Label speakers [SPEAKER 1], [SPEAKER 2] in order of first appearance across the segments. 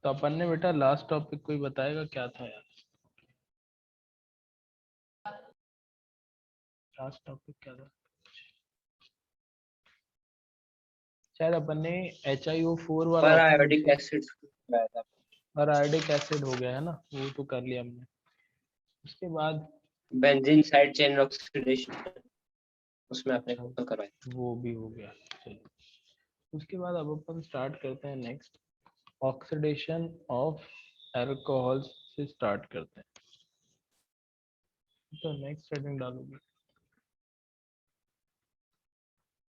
[SPEAKER 1] तो अपन ने बेटा लास्ट टॉपिक कोई बताएगा क्या था यार? लास्ट टॉपिक क्या था? शायद अपन ने HiO4 वाला
[SPEAKER 2] पर
[SPEAKER 1] अपन
[SPEAKER 2] आयोडिक एसिड बनाया था।
[SPEAKER 1] अराइडिक एसिड हो गया है ना, वो तो कर लिया हमने। उसके बाद
[SPEAKER 2] बेंजीन साइड चेन ऑक्सीडेशन, उसमें आपने
[SPEAKER 1] अच्छा
[SPEAKER 2] वो करवाया।
[SPEAKER 1] वो भी हो गया। चलिए उसके बाद अब अपन स्टार्ट करते हैं नेक्स्ट, ऑक्सीडेशन ऑफ अल्कोहल से स्टार्ट करते हैं। तो नेक्स्ट हेडिंग डालोगे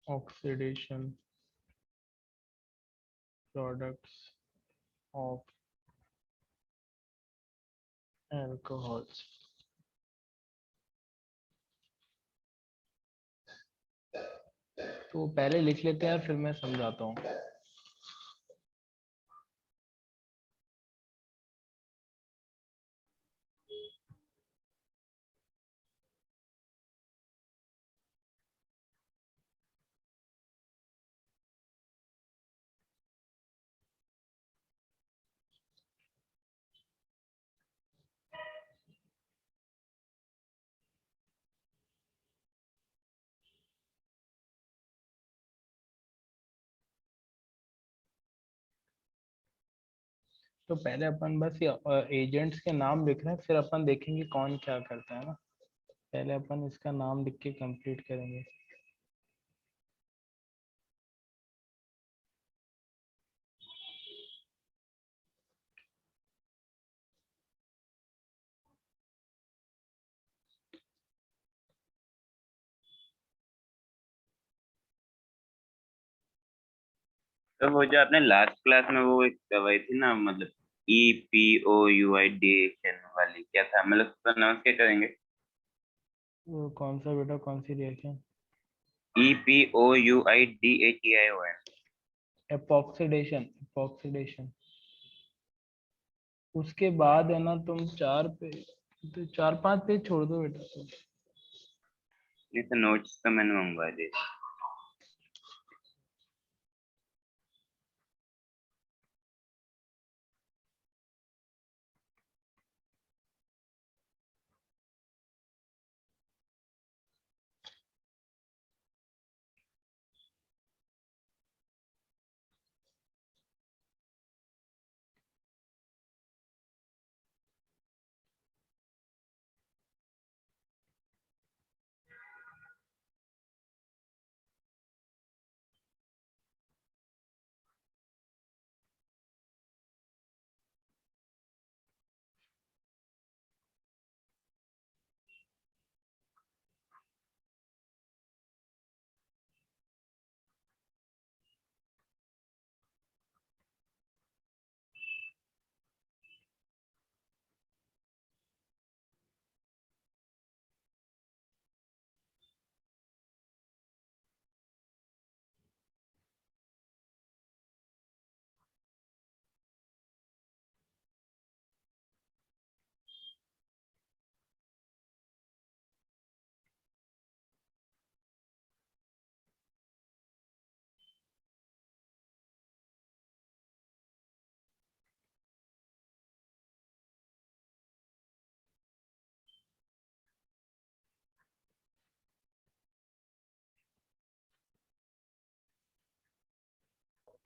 [SPEAKER 1] ऑक्सीडेशन प्रोडक्ट्स ऑफ अल्कोहल्स। तो पहले लिख लेते हैं फिर मैं समझाता हूँ। तो पहले अपन बस ये एजेंट्स के नाम लिख रहे हैं, फिर अपन देखेंगे कौन क्या करता है ना। पहले अपन इसका नाम लिख के कंप्लीट करेंगे।
[SPEAKER 3] तो वो जो आपने लास्ट क्लास में वो एक दवाई थी ना, मतलब EPOUIDation वाली, क्या था मतलब उसका नाम क्या करेंगे?
[SPEAKER 1] वो कौन सा बेटा, कौन सी रिएक्शन?
[SPEAKER 3] EPOUIDATION।
[SPEAKER 1] एपॉक्सीडेशन, एपॉक्सीडेशन। उसके बाद है ना तुम 4 पेज, तो 4-5 पेज छोड़ दो बेटा तुम।
[SPEAKER 3] नहीं तो नोट्स तो मैंने मंगवा दिए।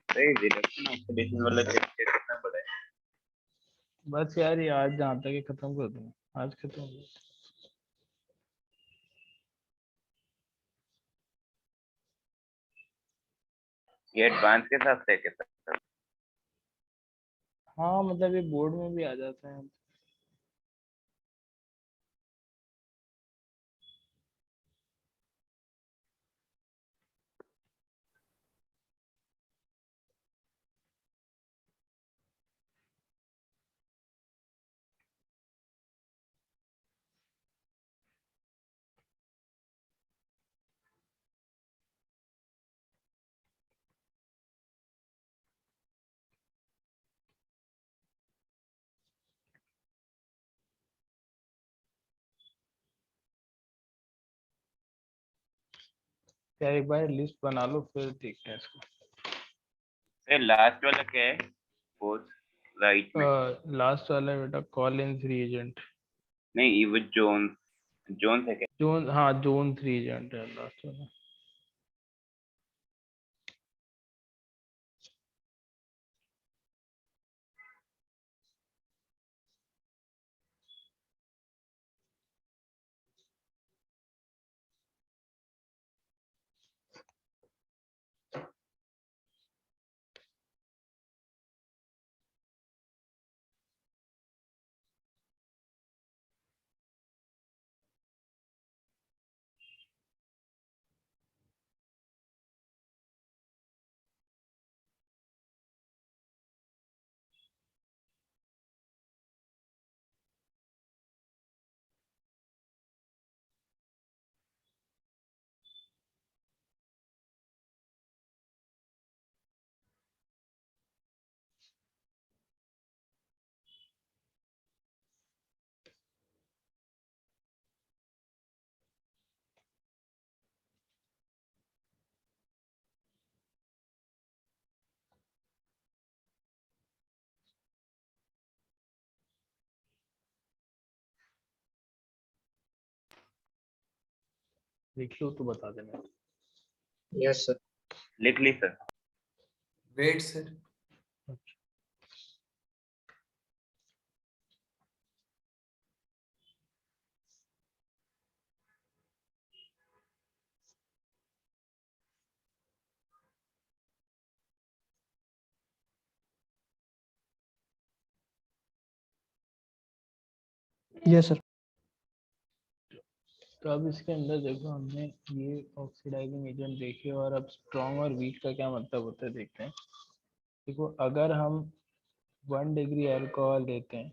[SPEAKER 3] तो ये रिडक्शन ऑक्सीडेशन वाला चैप्टर कितना बड़ा है?
[SPEAKER 1] बस यार ये आज जहाँ तक ये खत्म कर दूँ, आज खत्म हो गया।
[SPEAKER 3] ये एडवांस के साथ है क्या?
[SPEAKER 1] हाँ मतलब ये बोर्ड में भी आ जाता है। यार एक बार लिस्ट बना लो फिर देखते हैं इसको।
[SPEAKER 3] ये लास्ट वाला क्या है? फोर्थ? राइट में।
[SPEAKER 1] लास्ट वाला है बेटा कॉलिंस रीएजेंट।
[SPEAKER 3] नहीं ये वो जोन्स, जोन्स है क्या?
[SPEAKER 1] जोन, हाँ जोन्स रीएजेंट है लास्ट वाला। लिख लो तो बता देना।
[SPEAKER 2] Yes, sir.
[SPEAKER 3] लिख ली sir.
[SPEAKER 4] Wait sir.
[SPEAKER 5] Yes sir.
[SPEAKER 1] तो अब इसके अंदर देखो हमने ये ऑक्सीडाइजिंग एजेंट देखे, और अब स्ट्रॉन्ग और वीक का क्या मतलब होता है देखते हैं। देखो अगर हम 1 डिग्री अल्कोहल लेते हैं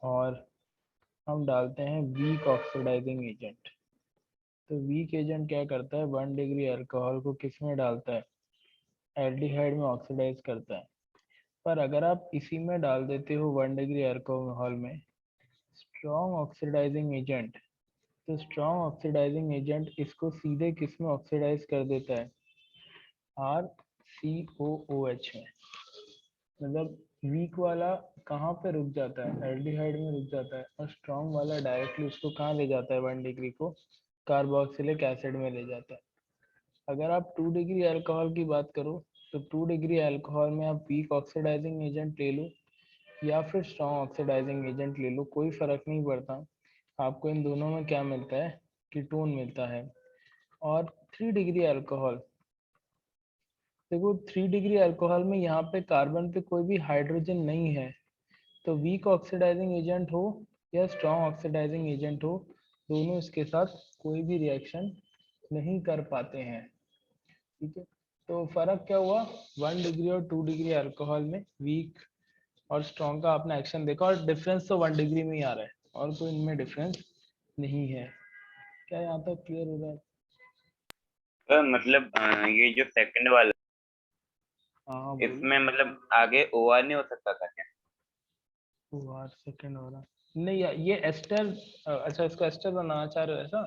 [SPEAKER 1] और हम डालते हैं वीक ऑक्सीडाइजिंग एजेंट, तो वीक एजेंट क्या करता है, 1 डिग्री अल्कोहल को किस में डालता है, एल्डिहाइड में ऑक्सीडाइज करता है। पर अगर आप इसी में डाल देते हो 1 डिग्री अल्कोहल में स्ट्रॉन्ग ऑक्सीडाइजिंग एजेंट, तो स्ट्रॉन्ग ऑक्सीडाइजिंग एजेंट इसको सीधे किस में ऑक्सीडाइज कर देता है, RCOOH में। मतलब वीक वाला कहाँ पे रुक जाता है, एल्डिहाइड में रुक जाता है, और स्ट्रॉन्ग वाला डायरेक्टली उसको कहाँ ले जाता है, 1 डिग्री को कार्बोक्सिलिक एसिड में ले जाता है। अगर आप 2 डिग्री अल्कोहल की बात करो, तो 2 डिग्री अल्कोहल में आप वीक ऑक्सीडाइजिंग एजेंट ले लो या फिर स्ट्रॉन्ग ऑक्सीडाइजिंग एजेंट ले लो, कोई फर्क नहीं पड़ता। आपको इन दोनों में क्या मिलता है, कीटोन मिलता है। और 3 डिग्री अल्कोहल, देखो 3 डिग्री अल्कोहल में यहाँ पे कार्बन पे कोई भी हाइड्रोजन नहीं है, तो वीक ऑक्सीडाइजिंग एजेंट हो या स्ट्रॉन्ग ऑक्सीडाइजिंग एजेंट हो, दोनों इसके साथ कोई भी रिएक्शन नहीं कर पाते हैं। ठीक है, तो फर्क क्या हुआ, 1 डिग्री और 2 डिग्री अल्कोहल में वीक और स्ट्रॉन्ग का आपने एक्शन देखा, और डिफरेंस तो 1 डिग्री में ही आ रहा है, और कोई इनमें डिफरेंस नहीं है। क्या यहाँ तक क्लियर हो रहा है?
[SPEAKER 3] सर मतलब ये जो सेकंड वाला,
[SPEAKER 1] हाँ बोलो।
[SPEAKER 3] इसमें मतलब आगे OR नहीं हो सकता था क्या?
[SPEAKER 1] वार सेकंड हो रहा नहीं ये एस्टर, अच्छा इसको एस्टर बनाना चाह रहे हो ऐसा?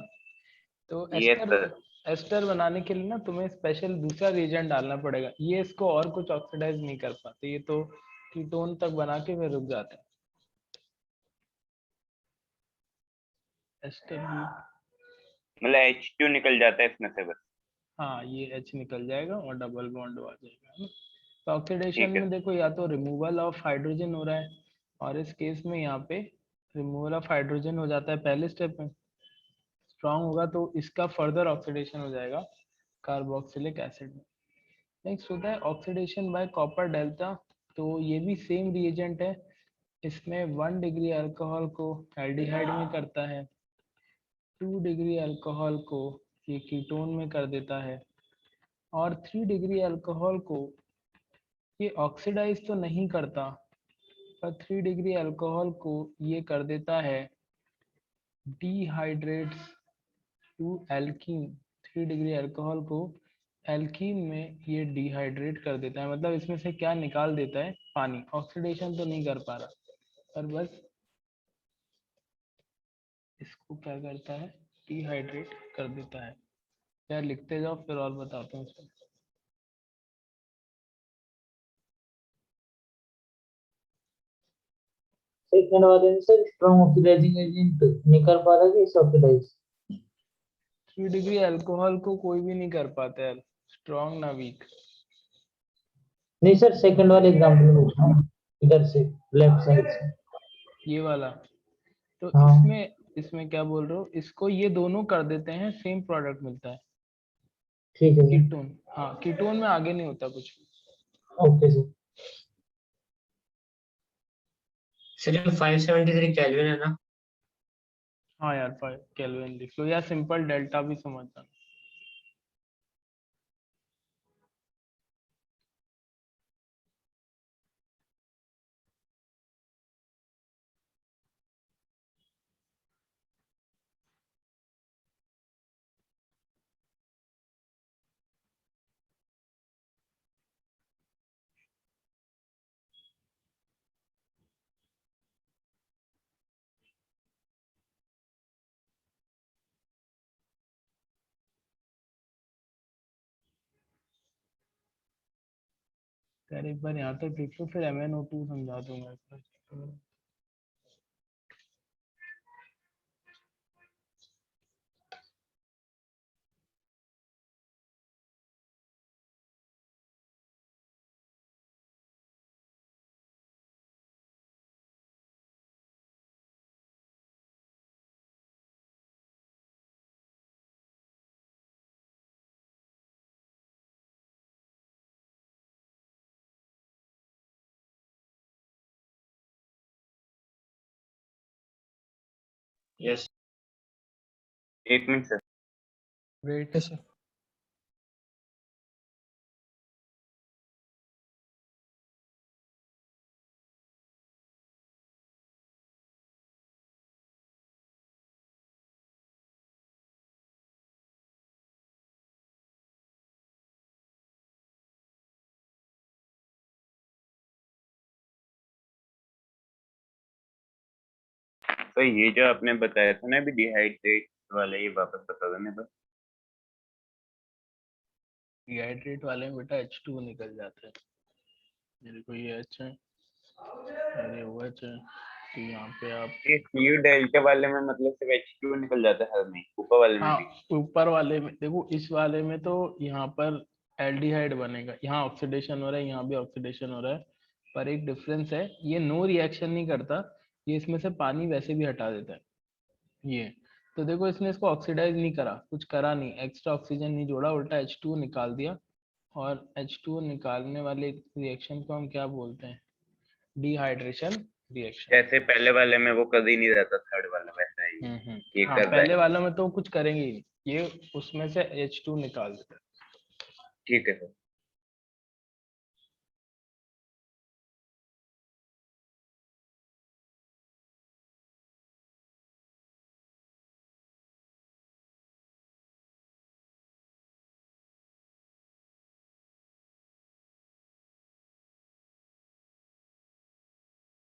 [SPEAKER 1] तो
[SPEAKER 3] यस सर।
[SPEAKER 1] एस्टर बनाने के लिए ना तुम्हें स्पेशल दूसरा रिएजेंट डालना पड़ेगा, ये इसको और कुछ ऑक्सीडाइज नहीं कर पाते, ये तो कीटोन तक बना के फिर रुक जाते हैं। एस्टर भी,
[SPEAKER 3] मतलब H2 निकल जाता है इसमें से बस।
[SPEAKER 1] हाँ ये H निकल जाएगा और डबल बॉन्ड आ जाएगा, है ना? तो ऑक्सीडेशन
[SPEAKER 3] ठीक है।
[SPEAKER 1] में देखो या तो रिमूवल ऑफ हाइड्रोजन हो रहा है, और इस केस में यहाँ पे रिमूवल ऑफ हाइड्रोजन हो जाता है पहले स्टेप में। स्ट्रांग होगा तो इसका फर्दर ऑक्सीडेशन हो जाएगा कार्बोक्सिलिक एसिड में। नेक्स्ट होता है ऑक्सीडेशन बाय कॉपर डेल्टा, तो ये भी सेम रिएजेंट है। इसमें 1 डिग्री अल्कोहल को एल्डिहाइड में करता है, 2 डिग्री अल्कोहल को ये कीटोन में कर देता है, और 3 डिग्री अल्कोहल को ये ऑक्सीडाइज तो नहीं करता, पर 3 डिग्री अल्कोहल को ये कर देता है dehydrates to alkene. 3 degree alcohol को एल्कीन में ये डिहाइड्रेट कर देता है, मतलब इसमें से क्या निकाल देता है, पानी। ऑक्सीडेशन तो नहीं कर पा रहा, पर बस इसको क्या करता है, डिहाइड्रेट कर देता है। यार लिखते जाओ फिर और बताता हूँ इसमें।
[SPEAKER 5] सेकंड वाले में सर स्ट्रॉन्ग ऑक्सीडाइजिंग एजेंट नहीं कर पा रहा कि इस ऑक्सीडाइज
[SPEAKER 1] 3 डिग्री अल्कोहल को कोई भी नहीं कर पाता है, स्ट्रॉन्ग ना वीक।
[SPEAKER 5] नहीं सर, सेकंड वाले एग्जांपल में पूछ रहा हूँ, इधर से लेफ्ट साइड से।
[SPEAKER 1] ये वाला तो
[SPEAKER 5] हाँ
[SPEAKER 1] इसमें क्या बोल रहे हो, इसको ये दोनों कर देते हैं, सेम प्रोडक्ट मिलता है,
[SPEAKER 5] ठीक है सर।
[SPEAKER 1] कीटोन। हाँ, कीटोन में आगे नहीं होता कुछ।
[SPEAKER 5] Okay sir.
[SPEAKER 2] सर ये 573 केल्विन है ना?
[SPEAKER 1] हाँ यार, 5 केल्विन लिख लो या सिंपल डेल्टा भी समझना। यार एक बार यहाँ तक लिख लो, फिर MnO2 समझा दूंगा एक बार।
[SPEAKER 2] यस।
[SPEAKER 3] 1 minute sir.
[SPEAKER 1] वेट।
[SPEAKER 3] तो ये जो आपने बताया था ना अभी डिहाइड्रेट वाला, ये वापस बता दो मेरे को।
[SPEAKER 1] डिहाइड्रेट वाले में बेटा H2 निकल जाता है। मेरे को ये अच्छा है, अरे वो अच्छा है, तो यहाँ पे आप।
[SPEAKER 3] ये CU डेल्टा वाले में मतलब सिर्फ H2 निकल जाता है हर में, ऊपर वाले में
[SPEAKER 1] हाँ,
[SPEAKER 3] भी?
[SPEAKER 1] ऊपर वाले में देखो, इस वाले में तो यहाँ पर एल्डिहाइड बनेगा, यहाँ ऑक्सीडेशन हो रहा है, यहाँ भी ऑक्सीडेशन हो रहा है, पर एक डिफरेंस है, ये नो रिएक्शन नहीं करता, ये इसमें से पानी वैसे भी हटा देता है ये। तो देखो, इसने इसको ऑक्सीडाइज नहीं करा, कुछ करा नहीं, एक्स्ट्रा ऑक्सीजन नहीं जोड़ा, उल्टा H2 निकाल दिया। और H2 निकालने वाले रिएक्शन को हम क्या बोलते हैं, डिहाइड्रेशन रिएक्शन।
[SPEAKER 3] जैसे पहले वाले में वो कर ही नहीं रहता, थर्ड वाला वैसा ही ये
[SPEAKER 1] हाँ,
[SPEAKER 3] कर रहा
[SPEAKER 1] पहले
[SPEAKER 3] है।
[SPEAKER 1] वाला में तो कुछ करेंगे ही नहीं, ये उसमें से H2 निकाल देता है।
[SPEAKER 3] ठीक है सर।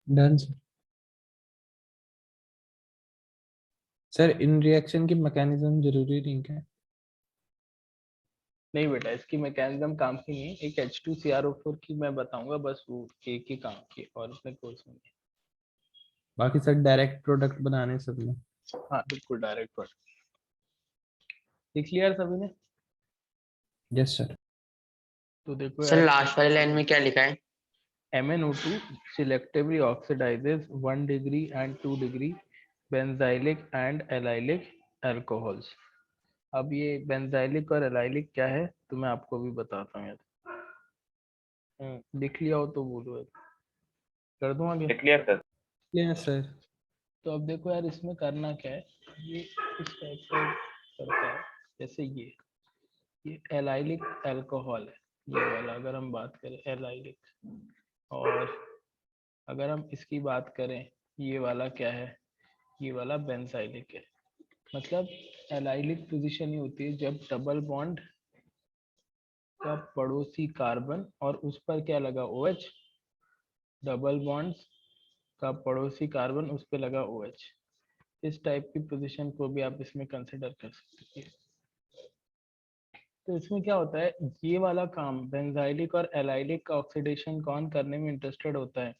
[SPEAKER 6] Done sir. इन रिएक्शन की मैकेनिज्म जरूरी नहीं क्या?
[SPEAKER 1] नहीं बेटा, इसकी मैकेनिज्म काम की नहीं है, एक H2CrO4 की मैं बताऊंगा, बस वो एक ही काम की, और उसमें कोर्स नहीं है।
[SPEAKER 6] बाकी सर डायरेक्ट प्रोडक्ट बनाने सब में।
[SPEAKER 1] हाँ बिल्कुल, डायरेक्ट प्रोडक्ट। लिख लिया यार सभी ने?
[SPEAKER 6] Yes sir.
[SPEAKER 1] तो देखो
[SPEAKER 2] सर
[SPEAKER 1] यार,
[SPEAKER 2] लास्ट वाली लाइन में क्या लिखा है?
[SPEAKER 1] MnO2 selectively oxidizes 1 degree and 2 degree benzylic and allylic alcohols। अब ये बेंजाइलिक और एलाइलिक क्या है, तो मैं आपको भी बताता हूँ यार। लिख लिया हो तो बोलो, कर दूं आगे।
[SPEAKER 3] लिख लिया सर।
[SPEAKER 6] Yes sir.
[SPEAKER 1] तो अब देखो यार, इसमें करना क्या है, ये इस टाइप से करता है, जैसे ये एलाइलिक अल्कोहल है, ये वाला अगर हम बात करें एलाइलिक, और अगर हम इसकी बात करें, ये वाला क्या है, ये वाला बेंजाइलिक है। मतलब एलाइलिक पोजीशन ही होती है जब डबल बॉन्ड का पड़ोसी कार्बन और उस पर क्या लगा, OH, डबल बॉन्ड्स का पड़ोसी कार्बन उस पर लगा OH। इस टाइप की पोजीशन को भी आप इसमें कंसिडर कर सकते हैं। तो इसमें क्या होता है, ये वाला काम बेंजाइलिक और एलाइलिक का ऑक्सीडेशन कौन करने में इंटरेस्टेड होता है,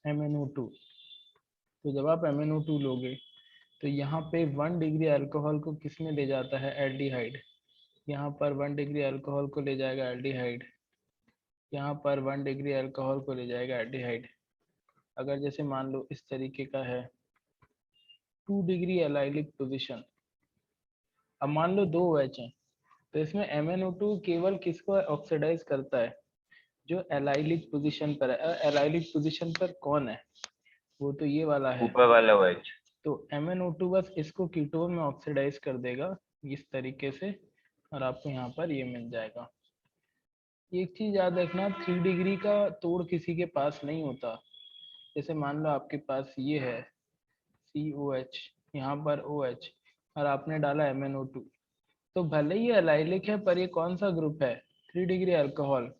[SPEAKER 1] MnO2। तो जब आप MnO2 लोगे तो यहाँ पे 1 डिग्री अल्कोहल को किस में ले जाता है, एल्डिहाइड। यहाँ पर 1 डिग्री अल्कोहल को ले जाएगा एल्डिहाइड, यहाँ पर 1 डिग्री अल्कोहल को ले जाएगा एल्डिहाइड। अगर जैसे मान लो इस तरीके का है 2 डिग्री एलाइलिक पोजीशन, अब मान लो 2 OH हैं, तो इसमें MnO2 केवल किसको ऑक्सीडाइज करता है, जो एलाइलिक पोजीशन पर है। एलाइलिक पोजीशन पर कौन है, वो तो ये वाला है।
[SPEAKER 3] ऊपर वाला OH।
[SPEAKER 1] तो MnO2 बस इसको कीटोन में ऑक्सीडाइज कर देगा इस तरीके से, और आपको यहाँ पर ये मिल जाएगा। एक चीज याद रखना, 3 डिग्री का तोड़ किसी के पास नहीं होता। जैसे मान लो आपके पास ये है COH, यहाँ पर OH, और आपने डाला MnO2, तो भले ही एलाइलिक है पर ये कौन सा ग्रुप है, 3 डिग्री अल्कोहल।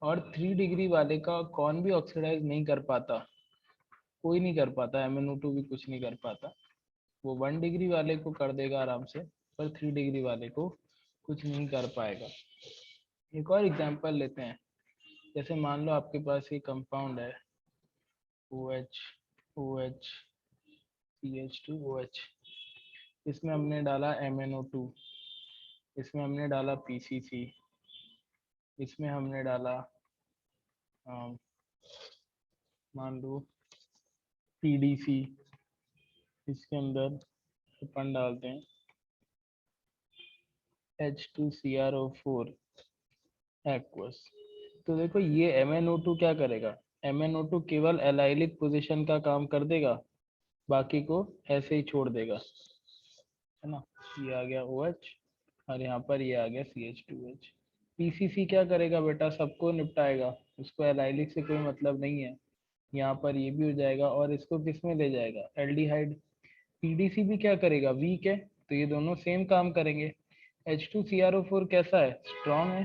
[SPEAKER 1] और 3 डिग्री वाले का कौन भी ऑक्सीडाइज नहीं कर पाता, कोई नहीं कर पाता, MnO2 भी कुछ नहीं कर पाता। वो 1 डिग्री वाले को कर देगा आराम से, पर 3 डिग्री वाले को कुछ नहीं कर पाएगा। एक और एग्जांपल लेते हैं। जैसे मान लो आपके पास ये कंपाउंड है OH OH CH2OH, इसमें हमने डाला MnO2, इसमें हमने डाला PCC, इसमें हमने डाला मान लो PDC, इसके अंदर अपन डालते हैं H2CrO4 एक्वस। तो देखो ये MnO2 क्या करेगा, MnO2 केवल एलाइलिक पोजीशन का काम कर देगा, बाकी को ऐसे ही छोड़ देगा, है ना। ये आ गया OH और यहाँ पर ये आ गया CH2H। PCC क्या करेगा बेटा, सबको निपटाएगा, उसको एलाइलिक से कोई मतलब नहीं है। यहाँ पर ये भी हो जाएगा और इसको किस में ले जाएगा, एल्डिहाइड। PDC भी क्या करेगा, वीक है, तो ये दोनों सेम काम करेंगे। H2CrO4 कैसा है, स्ट्रॉन्ग है,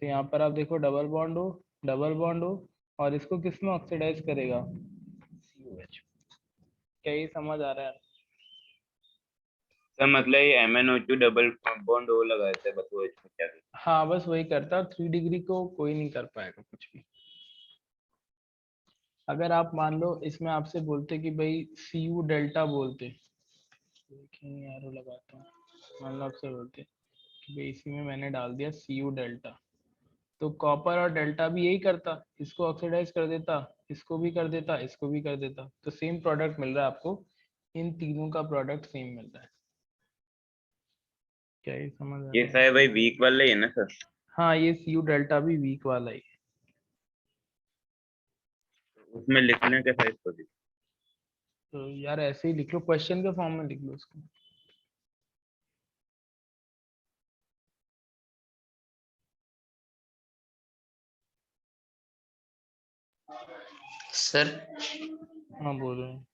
[SPEAKER 1] तो यहाँ पर आप देखो डबल बॉन्ड हो, और इसको किस में ऑक्सीडाइज करेगा, COH। क्या ये समझ आ रहा है।
[SPEAKER 3] तो मतलब ये MnO2 डबल बॉन्ड O लगाता है बस OH को क्या करता है?
[SPEAKER 1] हाँ बस वही करता, 3 डिग्री को कोई नहीं कर पाएगा कुछ भी। अगर आप मान लो इसमें आपसे बोलते कि भाई CU डेल्टा बोलते, देखिए एरो लगाता हूँ, मान लो आपसे बोलते कि भाई इसी में मैंने डाल दिया CU डेल्टा, तो कॉपर और डेल्टा भी यही करता, इसको ऑक्सीडाइज कर देता, इसको भी कर देता, इसको भी कर देता, तो सेम प्रोडक्ट मिल रहा है आपको, इन तीनों का प्रोडक्ट सेम मिल रहा है। क्या ये समझ आ
[SPEAKER 3] ये
[SPEAKER 1] रहा है।
[SPEAKER 3] साहब भाई वीक वाला ही है ना सर?
[SPEAKER 1] हाँ ये CU डेल्टा भी वीक वाला ही है।
[SPEAKER 3] उसमें लिखने का साइज को
[SPEAKER 1] तो यार ऐसे ही लिख लो, क्वेश्चन के फॉर्म में लिख लो उसको।
[SPEAKER 2] सर
[SPEAKER 1] हाँ बोल रहे हैं।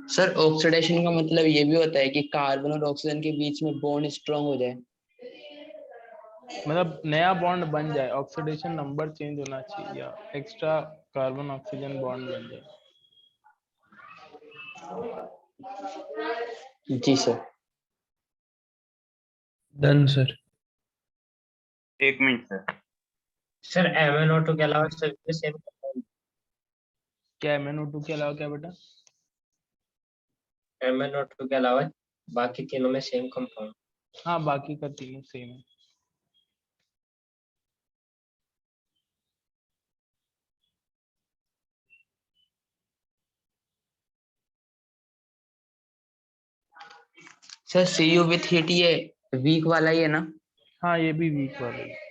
[SPEAKER 2] सर ऑक्सीडेशन का मतलब ये भी होता है कि कार्बन और ऑक्सीजन के बीच में बॉन्ड स्ट्रांग हो जाए।
[SPEAKER 1] मतलब नया बॉन्ड बन जाए, ऑक्सीडेशन नंबर चेंज होना चाहिए, या एक्स्ट्रा कार्बन ऑक्सीजन बॉन्ड बन जाए।
[SPEAKER 2] जी सर।
[SPEAKER 6] Done sir.
[SPEAKER 3] एक मिनट सर।
[SPEAKER 7] सर MnO2 के अलावा सभी सेम
[SPEAKER 1] क्या MnO2 के अलावा क्या बेटा,
[SPEAKER 7] MnO2 के अलावा बाकी तीनों में सेम कंपाउंड।
[SPEAKER 1] हाँ बाकी का तीनों सेम है।
[SPEAKER 2] सर CU विथ हीट ये वीक वाला ही है ना।
[SPEAKER 1] हाँ ये भी वीक वाला है।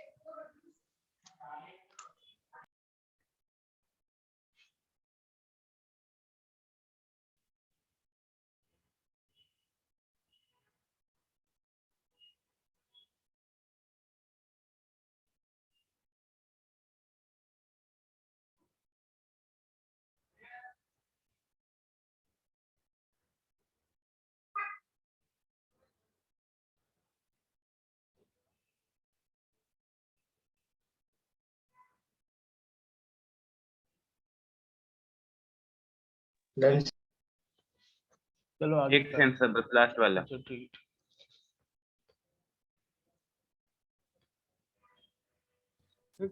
[SPEAKER 7] डन।
[SPEAKER 1] चलो आगे
[SPEAKER 3] एक सेकंड सर, बस लास्ट वाला।
[SPEAKER 1] अच्छा ठीक।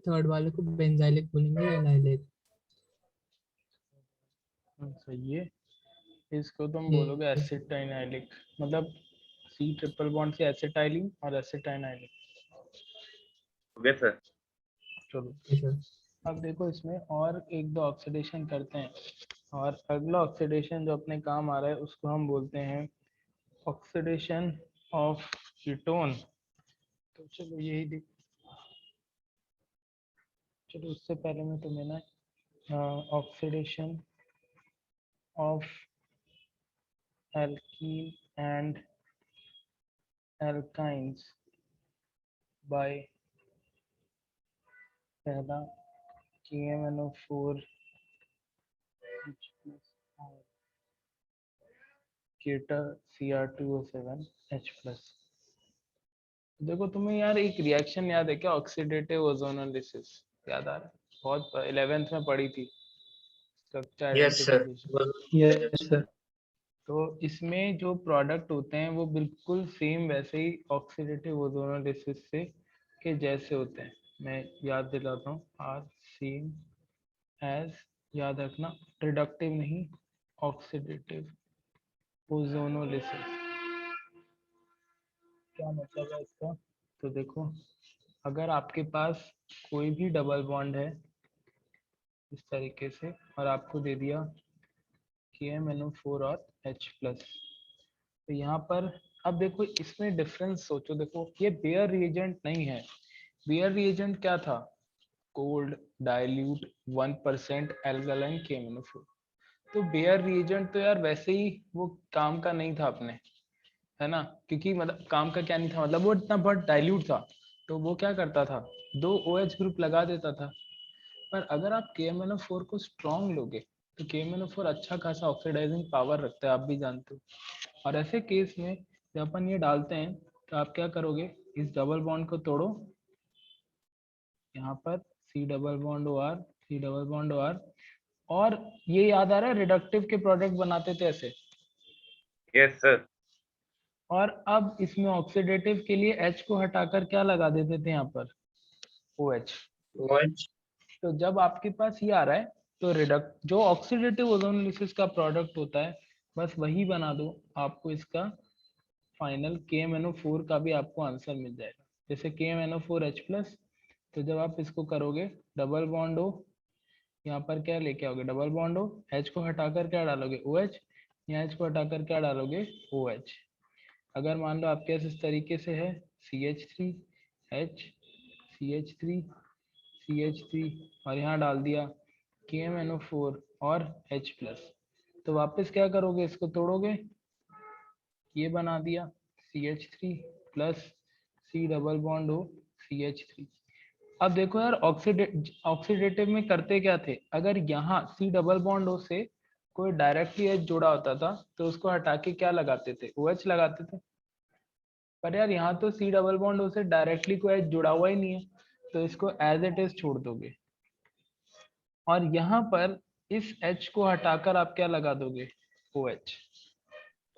[SPEAKER 8] थर्ड वाले को बेंजाइलिक बोलेंगे या एनाइलिक।
[SPEAKER 1] सही है। इसको तुम
[SPEAKER 5] ये-
[SPEAKER 1] बोलोगे एसिटाइनाइलिक, मतलब सी ट्रिपल बॉन्ड से एसिटाइलिन और एसिटाइनाइलिक।
[SPEAKER 3] Okay sir.
[SPEAKER 1] चलो
[SPEAKER 5] ये सर
[SPEAKER 1] अब देखो इसमें और एक दो ऑक्सीडेशन करते हैं, और अगला ऑक्सीडेशन जो अपने काम आ रहा है उसको हम बोलते हैं ऑक्सीडेशन ऑफ कीटोन। तो चलो यही देख, चलो उससे पहले मैं तुम्हें ना oxidation of alkene and alkynes by पहला KMNO4 H plus और केटा Cr2O7 H plus। देखो तुम्हें यार एक रिएक्शन याद है क्या, ऑक्सीडेटिव ओजोनोलिसिस, याद आ रहा है? बहुत 11th में पढ़ी थी structure
[SPEAKER 7] Yes, sir.
[SPEAKER 1] Identification.
[SPEAKER 5] Yes sir
[SPEAKER 1] तो इसमें जो प्रोडक्ट होते हैं वो बिल्कुल सेम वैसे ही ऑक्सीडेटिव ओजोनोलिसिस से के जैसे होते हैं। मैं याद दिलाता हूँ, आर सेम एज, याद रखना रिडक्टिव नहीं, ऑक्सीडेटिव ओजोनोलिसिस। क्या मतलब है इसका? तो देखो अगर आपके पास कोई भी डबल बॉन्ड है इस तरीके से और आपको दे दिया KMNO4 और H प्लस, तो यहाँ पर अब देखो इसमें डिफरेंस सोचो। देखो ये बेयर रिएजेंट नहीं है, बेयर रिएजेंट क्या था, कोल्ड डाइल्यूट 1% एल्गलाइन KMNO4। तो बेयर रिएजेंट तो यार वैसे ही वो काम का नहीं था अपने, है ना, क्योंकि मतलब काम का क्या नहीं था, मतलब वो इतना बहुत डाइल्यूट था, तो वो क्या करता था, 2 OH ग्रुप लगा देता था। पर अगर आप KMNO4 को स्ट्रॉन्ग लोगे तो KMNO4 अच्छा खासा ऑक्सीडाइजिंग पावर रखता है, आप भी जानते हो। और ऐसे केस में जब अपन ये डालते हैं तो आप क्या करोगे, इस डबल बॉन्ड को तोड़ो, यहाँ पर C double bond OR, C double bond OR, और ये याद आ रहा है रिडक्टिव के प्रोडक्ट बनाते थे ऐसे।
[SPEAKER 3] Yes sir.
[SPEAKER 1] और अब इसमें ऑक्सीडेटिव के लिए H को हटाकर क्या लगा देते थे यहाँ पर, OH।
[SPEAKER 7] OH.
[SPEAKER 1] तो जब आपके पास ये आ रहा है तो रिडक्ट जो ऑक्सीडेटिव ओजोनोलिसिस का प्रोडक्ट होता है बस वही बना दो, आपको इसका फाइनल KMNO4 का भी आपको आंसर मिल जाएगा। जैसे KMNO4 H प्लस, तो जब आप इसको करोगे डबल बॉन्ड हो, यहाँ पर क्या लेके आओगे, डबल बॉन्ड हो, H को हटाकर क्या डालोगे, OH, यहाँ H को हटाकर क्या डालोगे, OH। अगर मान लो आपके पास इस तरीके से है CH3 H CH3 CH3 और यहाँ डाल दिया KMNO4 और H प्लस, तो वापस क्या करोगे, इसको तोड़ोगे, ये बना दिया CH3 plus C double bond हो CH3। अब देखो यार ऑक्सीडेटिव में करते क्या थे, अगर यहाँ C डबल बॉन्ड हो से कोई डायरेक्टली H जुड़ा होता था तो उसको हटा के क्या लगाते थे, OH लगाते थे। पर यार यहाँ तो C डबल बॉन्ड हो से डायरेक्टली कोई H जुड़ा हुआ ही नहीं है, तो इसको एज इट इज छोड़ दोगे, और यहाँ पर इस H को हटाकर आप क्या लगा दोगे, OH।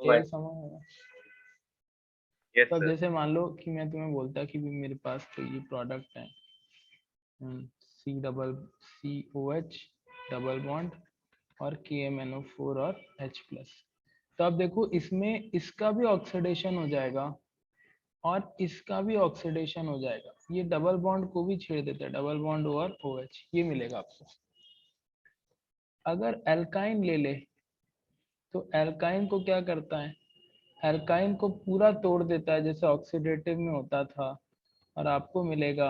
[SPEAKER 1] ये समझ आया?
[SPEAKER 3] यस
[SPEAKER 1] तो अब
[SPEAKER 3] सर।
[SPEAKER 1] जैसे मान लो कि मैं तुम्हें बोलता कि भी मेरे पास तो ये प्रोडक्ट है COH डबल बॉन्ड और KMNO4 और H प्लस, तो अब देखो इसमें इसका भी ऑक्सीडेशन हो जाएगा और इसका भी ऑक्सीडेशन हो जाएगा, ये डबल बॉन्ड को भी छेड़ देता है, डबल बॉन्ड और OH, ये मिलेगा आपको। अगर एल्काइन ले ले तो एल्काइन को क्या करता है, एल्काइन को पूरा तोड़ देता है जैसे ऑक्सीडेटिव में होता था, और आपको मिलेगा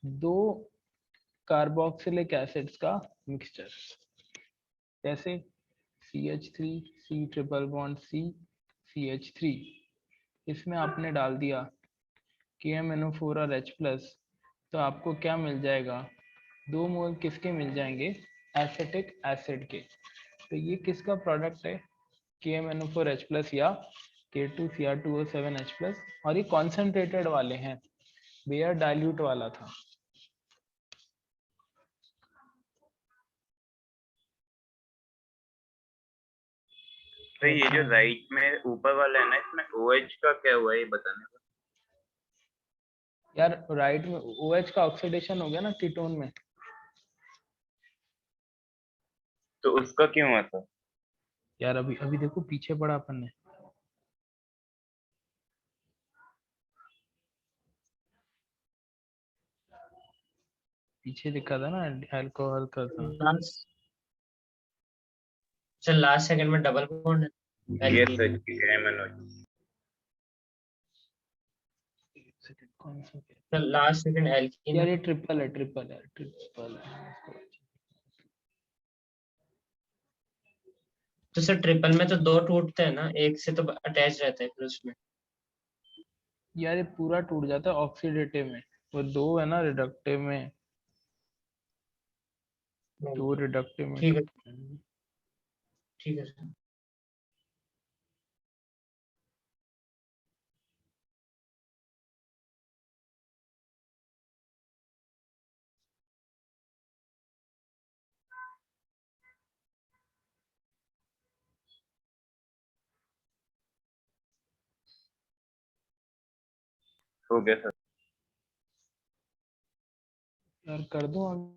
[SPEAKER 1] 2 कार्बोक्सिलिक एसिड्स का मिक्सचर। जैसे CH3 C triple bond C CH3, इसमें आपने डाल दिया KMNO4 और H प्लस, तो आपको क्या मिल जाएगा, 2 मोल किसके मिल जाएंगे, एसिटिक एसिड के। तो ये किसका प्रोडक्ट है, KMNO4 H प्लस या K2Cr2O7 H प्लस, और ये कॉन्सेंट्रेटेड वाले हैं, बेयर डाइल्यूट वाला था।
[SPEAKER 3] तो ये जो राइट में ऊपर वाला है ना, इसमें OH का क्या हुआ है ये बताने को।
[SPEAKER 1] यार राइट में OH का ऑक्सीडेशन हो गया ना कीटोन में,
[SPEAKER 3] तो उसका क्यों हुआ था।
[SPEAKER 1] यार अभी अभी देखो पीछे पड़ा अपन ने। पीछे लिखा था ना अल्कोहल का था।
[SPEAKER 7] लास्ट सर लास्ट सेकंड में डबल बॉन्ड है
[SPEAKER 3] ये
[SPEAKER 7] एल्कीन।
[SPEAKER 3] सच है मनोज।
[SPEAKER 1] एक सेकंड, कौन सा है?
[SPEAKER 7] सर लास्ट सेकंड एल्कीन
[SPEAKER 1] यार
[SPEAKER 7] है।
[SPEAKER 1] ये ट्रिपल है, ट्रिपल है, ट्रिपल है।
[SPEAKER 7] तो सर ट्रिपल में तो दो टूटते हैं ना, एक से तो अटैच रहता है फिर उसमें।
[SPEAKER 1] यार ये पूरा टूट जाता है ऑक्सीडेटिव में, वो दो है ना रिडक्टिव में, दो रिडक्टिव में
[SPEAKER 7] ठीक है,
[SPEAKER 1] टूटते हैं।
[SPEAKER 7] ठीक है सर।
[SPEAKER 3] हो गया सर।
[SPEAKER 1] यार कर दूं आगे?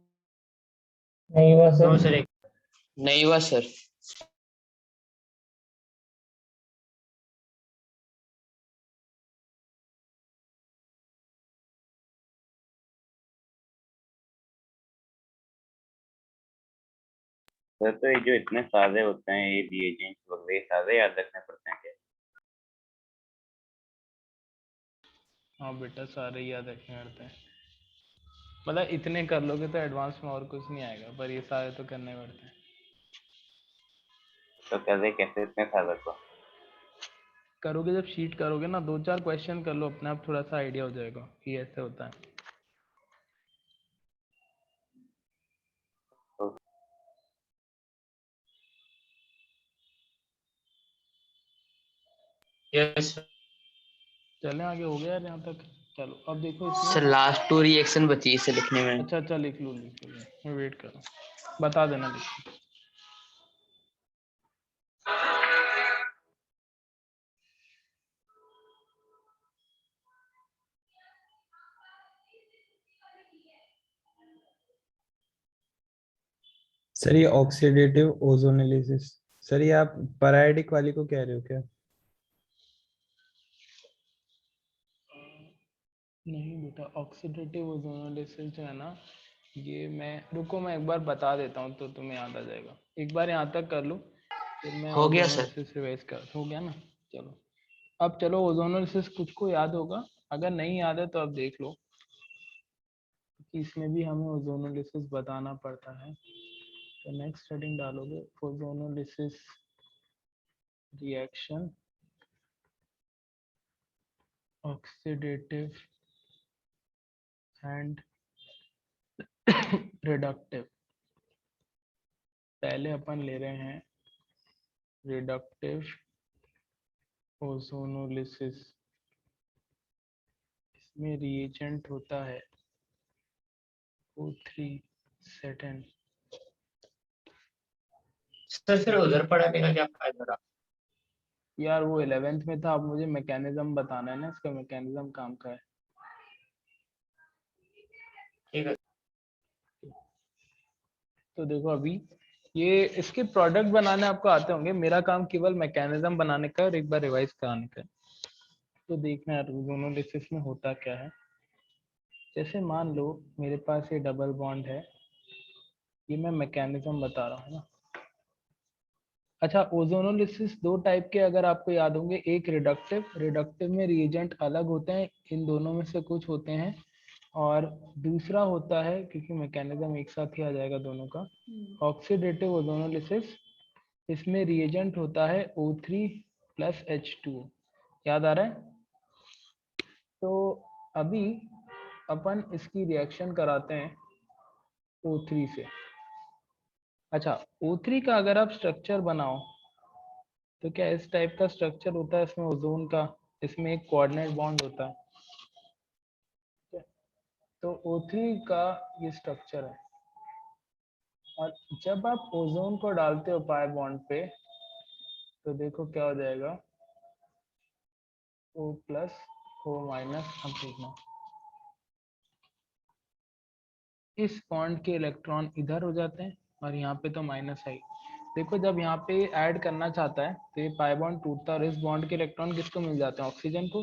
[SPEAKER 5] नहीं हुआ
[SPEAKER 7] नो
[SPEAKER 5] सर।
[SPEAKER 7] सर एक
[SPEAKER 2] नहीं हुआ सर।
[SPEAKER 3] सर तो ये जो इतने सारे होते हैं ये रिएजेंट्स वगैरह ये सारे याद रखने पड़ते हैं क्या?
[SPEAKER 1] हाँ बेटा सारे याद रखने पड़ते हैं, मतलब इतने कर लोगे तो एडवांस में और कुछ नहीं आएगा, पर ये सारे तो करने पड़ते हैं।
[SPEAKER 3] तो कैसे कैसे इतने सारे को?
[SPEAKER 1] करोगे जब शीट करोगे ना, दो चार क्वेश्चन कर लो, अपने आप थोड़ा सा आइडिया हो जाएगा कि ऐसे होता है।
[SPEAKER 3] तो
[SPEAKER 7] यस
[SPEAKER 1] चले आगे, हो गया यार यहाँ तक। चलो अब देखो इसमें।
[SPEAKER 2] सर लास्ट 2 रिएक्शन बची इसे लिखने में।
[SPEAKER 1] अच्छा अच्छा लिख लूँ, मैं वेट कर रहा हूँ, बता देना लिख के।
[SPEAKER 6] सर ये ऑक्सीडेटिव ओजोनोलिसिस, सर ये आप परायोडिक वाली को कह रहे हो क्या?
[SPEAKER 1] नहीं बेटा, ऑक्सीडेटिव ओजोनोलिसिस जो है ना, ये मैं रुको मैं एक बार बता देता हूँ तो तुम्हें याद आ जाएगा। एक बार यहाँ तक कर लो, फिर मैं
[SPEAKER 2] हो गया सर।
[SPEAKER 1] ओजोनोलिसिस रिवाइज कर, हो गया ना। चलो अब चलो, ओजोनोलिसिस कुछ को याद होगा, अगर नहीं याद है तो अब देख लो कि इसमें भी हमें ओजोनोलिसिस बताना पड़ता है। तो नेक्स्ट हेडिंग डालोगे ozonolysis reaction oxidative and reductive. पहले अपन ले रहे हैं रिडक्टिव ओजोनोलिसिस। इसमें रिएजेंट होता है O3 सेटेन।
[SPEAKER 7] सर फिर उधर पढ़ाने का क्या फायदा रहा?
[SPEAKER 1] यार वो 11th में था, अब मुझे मैकेनिज्म बताना है ना, इसका मैकेनिज्म काम का है।
[SPEAKER 7] ठीक है
[SPEAKER 1] तो देखो अभी ये इसके प्रोडक्ट बनाने आपको आते होंगे, मेरा काम केवल मैकेनिज्म बनाने का और एक बार रिवाइज कराने का है। तो देखना है ओजोनोलिसिस में होता क्या है। जैसे मान लो मेरे पास ये डबल बॉन्ड है, ये मैं मैकेनिज्म बता रहा हूँ ना। अच्छा, ओजोनोलिसिस दो टाइप के अगर आपको याद होंगे, एक रिडक्टिव, रिडक्टिव में रिएजेंट अलग होते हैं, इन दोनों में से कुछ होते हैं, और दूसरा होता है, क्योंकि मैकेनिज्म एक साथ ही आ जाएगा दोनों का, ऑक्सीडेटिव ओजोनोलिसिस। इसमें रिएजेंट होता है O3 प्लस H2O। याद आ रहा है? तो अभी अपन इसकी रिएक्शन कराते हैं O3 से। अच्छा, O3 का अगर आप स्ट्रक्चर बनाओ तो क्या इस टाइप का स्ट्रक्चर होता है इसमें ओजोन का, इसमें एक कोऑर्डिनेट बॉन्ड होता है। ठीक है? तो O3 का ये स्ट्रक्चर है, और जब आप ओजोन को डालते हो पाई बॉन्ड पे तो देखो क्या हो जाएगा, O प्लस O माइनस। अब देखना, इस बॉन्ड के इलेक्ट्रॉन इधर हो जाते हैं और यहाँ पे तो माइनस है, देखो जब यहाँ पे ऐड करना चाहता है तो ये पाई बॉन्ड टूटता है और इस बॉन्ड के इलेक्ट्रॉन किसको मिल जाते हैं, ऑक्सीजन को।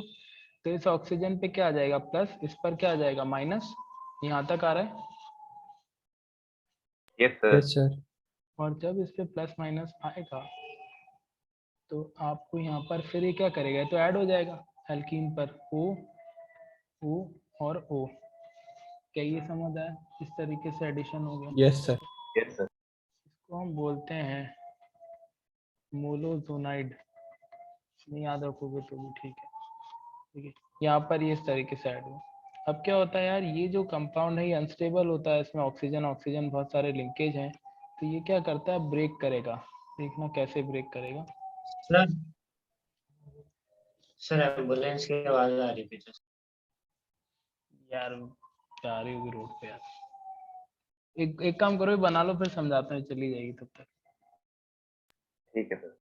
[SPEAKER 1] तो इस ऑक्सीजन पे क्या आ जाएगा प्लस, इस पर क्या आ जाएगा माइनस। यहाँ तक आ रहा है।
[SPEAKER 3] Yes sir.
[SPEAKER 6] Yes sir.
[SPEAKER 1] और जब इस पे प्लस माइनस आएगा तो आपको यहाँ पर फिर ये क्या करेगा, तो ऐड हो जाएगा एल्कीन पर O O और O। क्या ये समझ आया, इस तरीके से एडिशन हो गया।
[SPEAKER 6] Yes sir.
[SPEAKER 3] Yes sir.
[SPEAKER 1] इसको हम बोलते हैं मोलोजोनाइड। नहीं याद रखोगे तो भी ठीक है। ठीक है, यहाँ पर ये इस तरीके से ऐड हुआ। अब क्या होता है यार, ये जो कंपाउंड है ये अनस्टेबल होता है, इसमें ऑक्सीजन ऑक्सीजन बहुत सारे लिंकेज हैं, तो ये क्या करता है ब्रेक करेगा। देखना कैसे ब्रेक करेगा।
[SPEAKER 7] सर सर एम्बुलेंस की आवाज आ रही पीछे से।
[SPEAKER 1] यार जा रही होगी रोड पे यार। एक काम करो, ये बना लो फिर समझाता हूँ, चली जाएगी तब तक।
[SPEAKER 3] ठीक है सर।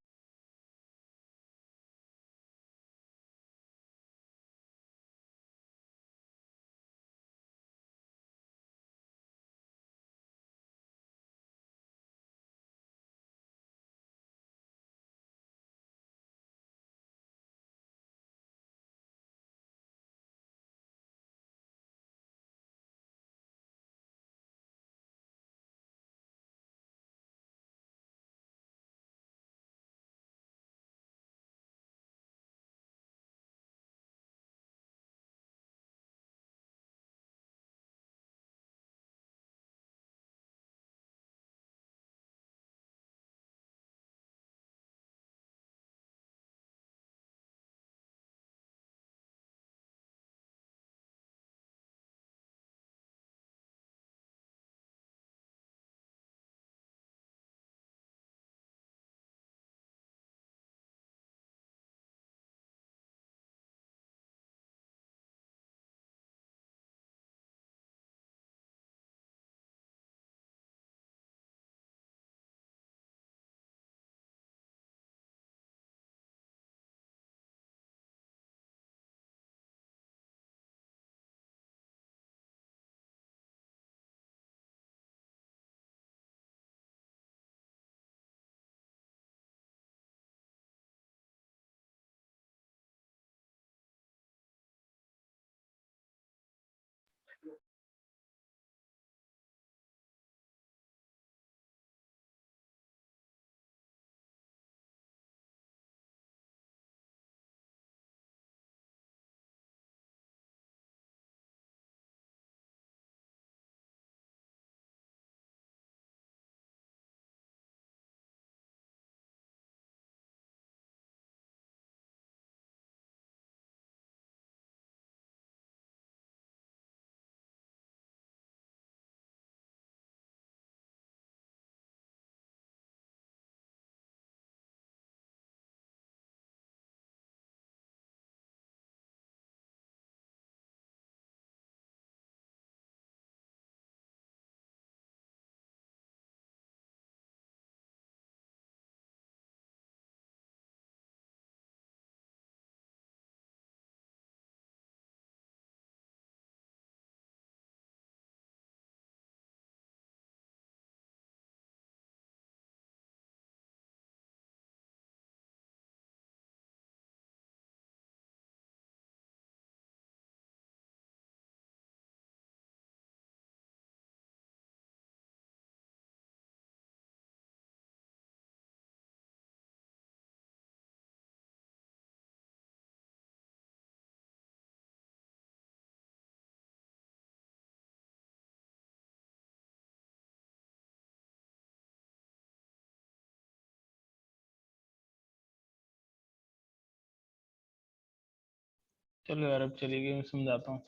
[SPEAKER 1] चलो यार अब चली गई, मैं समझाता हूँ।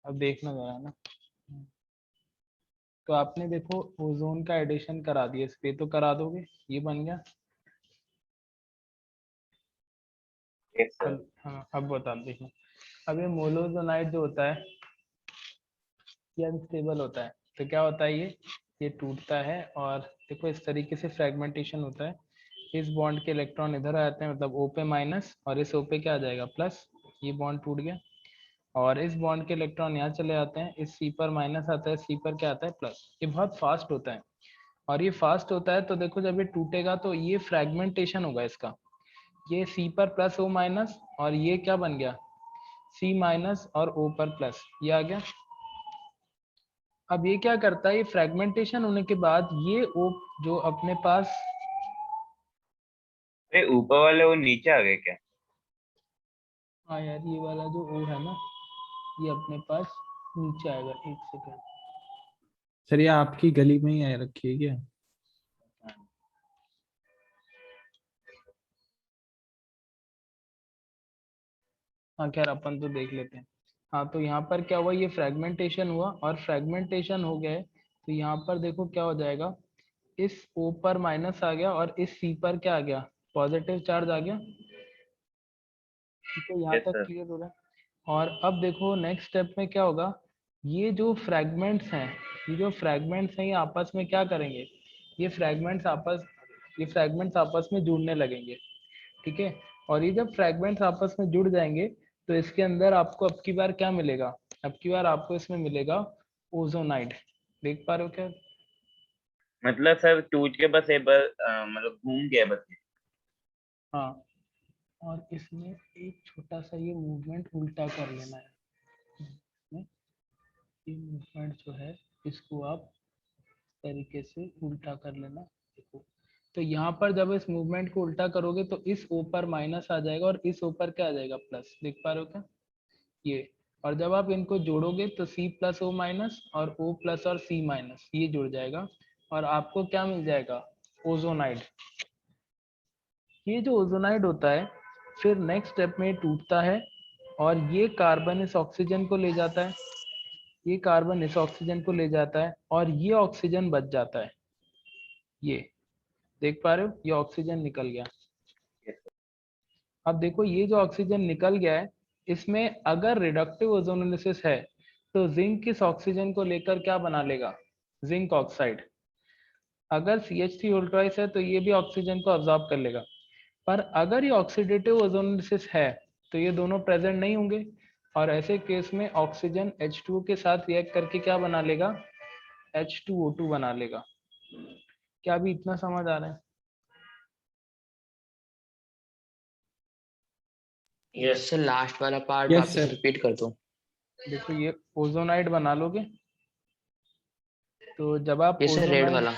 [SPEAKER 1] अब देखना जरा ना। तो आपने देखो ओजोन का एडिशन करा दिया, इस पे तो करा दोगे, ये बन गया।
[SPEAKER 3] Yes sir.
[SPEAKER 1] हाँ अब बता देखो। अब ये मोलोजोनाइड जो होता है ये अनस्टेबल होता है, तो क्या होता है ये टूटता है और देखो इस तरीके से फ्रेगमेंटेशन होता है। इस बॉन्ड के इलेक्ट्रॉन इधर आ जाते हैं, मतलब O पे माइनस और इस O पे क्या आ जाएगा प्लस, ये बॉन्ड टूट गया। और इस बॉन्ड के इलेक्ट्रॉन यहाँ चले जाते हैं, इस C पर माइनस आता है, C पर क्या आता है प्लस। ये बहुत फास्ट होता है। और ये फास्ट होता है, तो देखो जब ये टूटेगा तो ये फ्रेगमेंटेशन होगा इसका, ये C पर प्लस O माइनस, और ये क्या बन गया C माइनस और O पर प्लस, ये आ गया। अब ये क्या करता है, ये फ्रेगमेंटेशन होने के बाद ये O जो अपने पास,
[SPEAKER 3] अरे ऊपर वाले वो नीचे आ गए क्या?
[SPEAKER 1] हाँ यार ये वाला जो O है ना, ये अपने पास नीचे आएगा। एक सेकेंड,
[SPEAKER 6] सर ये आपकी गली में ही आ रखी है क्या?
[SPEAKER 1] हाँ खैर अपन तो देख लेते हैं। हाँ तो यहाँ पर क्या हुआ, ये फ्रेगमेंटेशन हुआ, और फ्रेगमेंटेशन हो गए तो यहाँ पर देखो क्या हो जाएगा, इस O पर माइनस आ गया और इस C पर क्या आ गया, पॉजिटिव चार्ज आ गया। ठीक है, यहाँ
[SPEAKER 3] यस
[SPEAKER 1] तक
[SPEAKER 3] सर।
[SPEAKER 1] क्लियर हो रहा है। और अब देखो नेक्स्ट स्टेप में क्या होगा, ये जो फ्रैगमेंट्स हैं, ये जो फ्रैगमेंट्स हैं ये आपस में क्या करेंगे, ये फ्रैगमेंट्स आपस में जुड़ने लगेंगे। ठीक है, और ये जब फ्रैगमेंट्स आपस में जुड़ जाएंगे तो इसके अंदर आपको अब की बार क्या मिलेगा, अब की बार आपको इसमें मिलेगा ओजोनाइड। देख पा रहे हो क्या?
[SPEAKER 3] मतलब सर टूट के बस एक बार मतलब घूम गया बस ये।
[SPEAKER 1] हाँ, और इसमें एक छोटा सा ये मूवमेंट उल्टा कर लेना है। इसमें ये मूवमेंट जो है इसको आप तरीके से उल्टा कर लेना। देखो, तो यहाँ पर जब इस मूवमेंट को उल्टा करोगे तो इस O पर माइनस आ जाएगा और इस O पर क्या आ जाएगा, प्लस। देख पा रहे हो क्या ये? और जब आप इनको जोड़ोगे तो C प्लस O माइनस और O प्लस और C माइनस ये जुड़ जाएगा, और आपको क्या मिल जाएगा, ओजोनाइड। ये जो ओजोनाइड होता है फिर नेक्स्ट स्टेप में टूटता है, और ये कार्बन इस ऑक्सीजन को ले जाता है, ये कार्बन इस ऑक्सीजन को ले जाता है, और ये ऑक्सीजन बच जाता है। ये देख पा रहे हो, ये ऑक्सीजन निकल गया। अब देखो ये जो ऑक्सीजन निकल गया है, इसमें अगर रिडक्टिव ओजोनोलिसिस है तो जिंक इस ऑक्सीजन को लेकर क्या बना लेगा, जिंक ऑक्साइड। अगर CH3 होल्ट्राइस है तो ये भी ऑक्सीजन को अब्जॉर्ब कर लेगा। पर अगर ये ऑक्सीडेटिव ओजोनोलिसिस है तो ये दोनों प्रेजेंट नहीं होंगे, और ऐसे केस में ऑक्सीजन H2O के साथ रिएक्ट करके क्या बना लेगा, H2O2 बना लेगा। क्या अभी इतना समझ आ रहा है?
[SPEAKER 7] यस।
[SPEAKER 2] सर लास्ट वाला पार्ट
[SPEAKER 6] यस
[SPEAKER 2] वापस
[SPEAKER 6] सर।
[SPEAKER 2] रिपीट कर दो।
[SPEAKER 1] देखो ये ओजोनाइड बना लोगे, तो जब आप
[SPEAKER 2] ये सर रेड
[SPEAKER 1] ओजोनाइड,
[SPEAKER 2] वाला।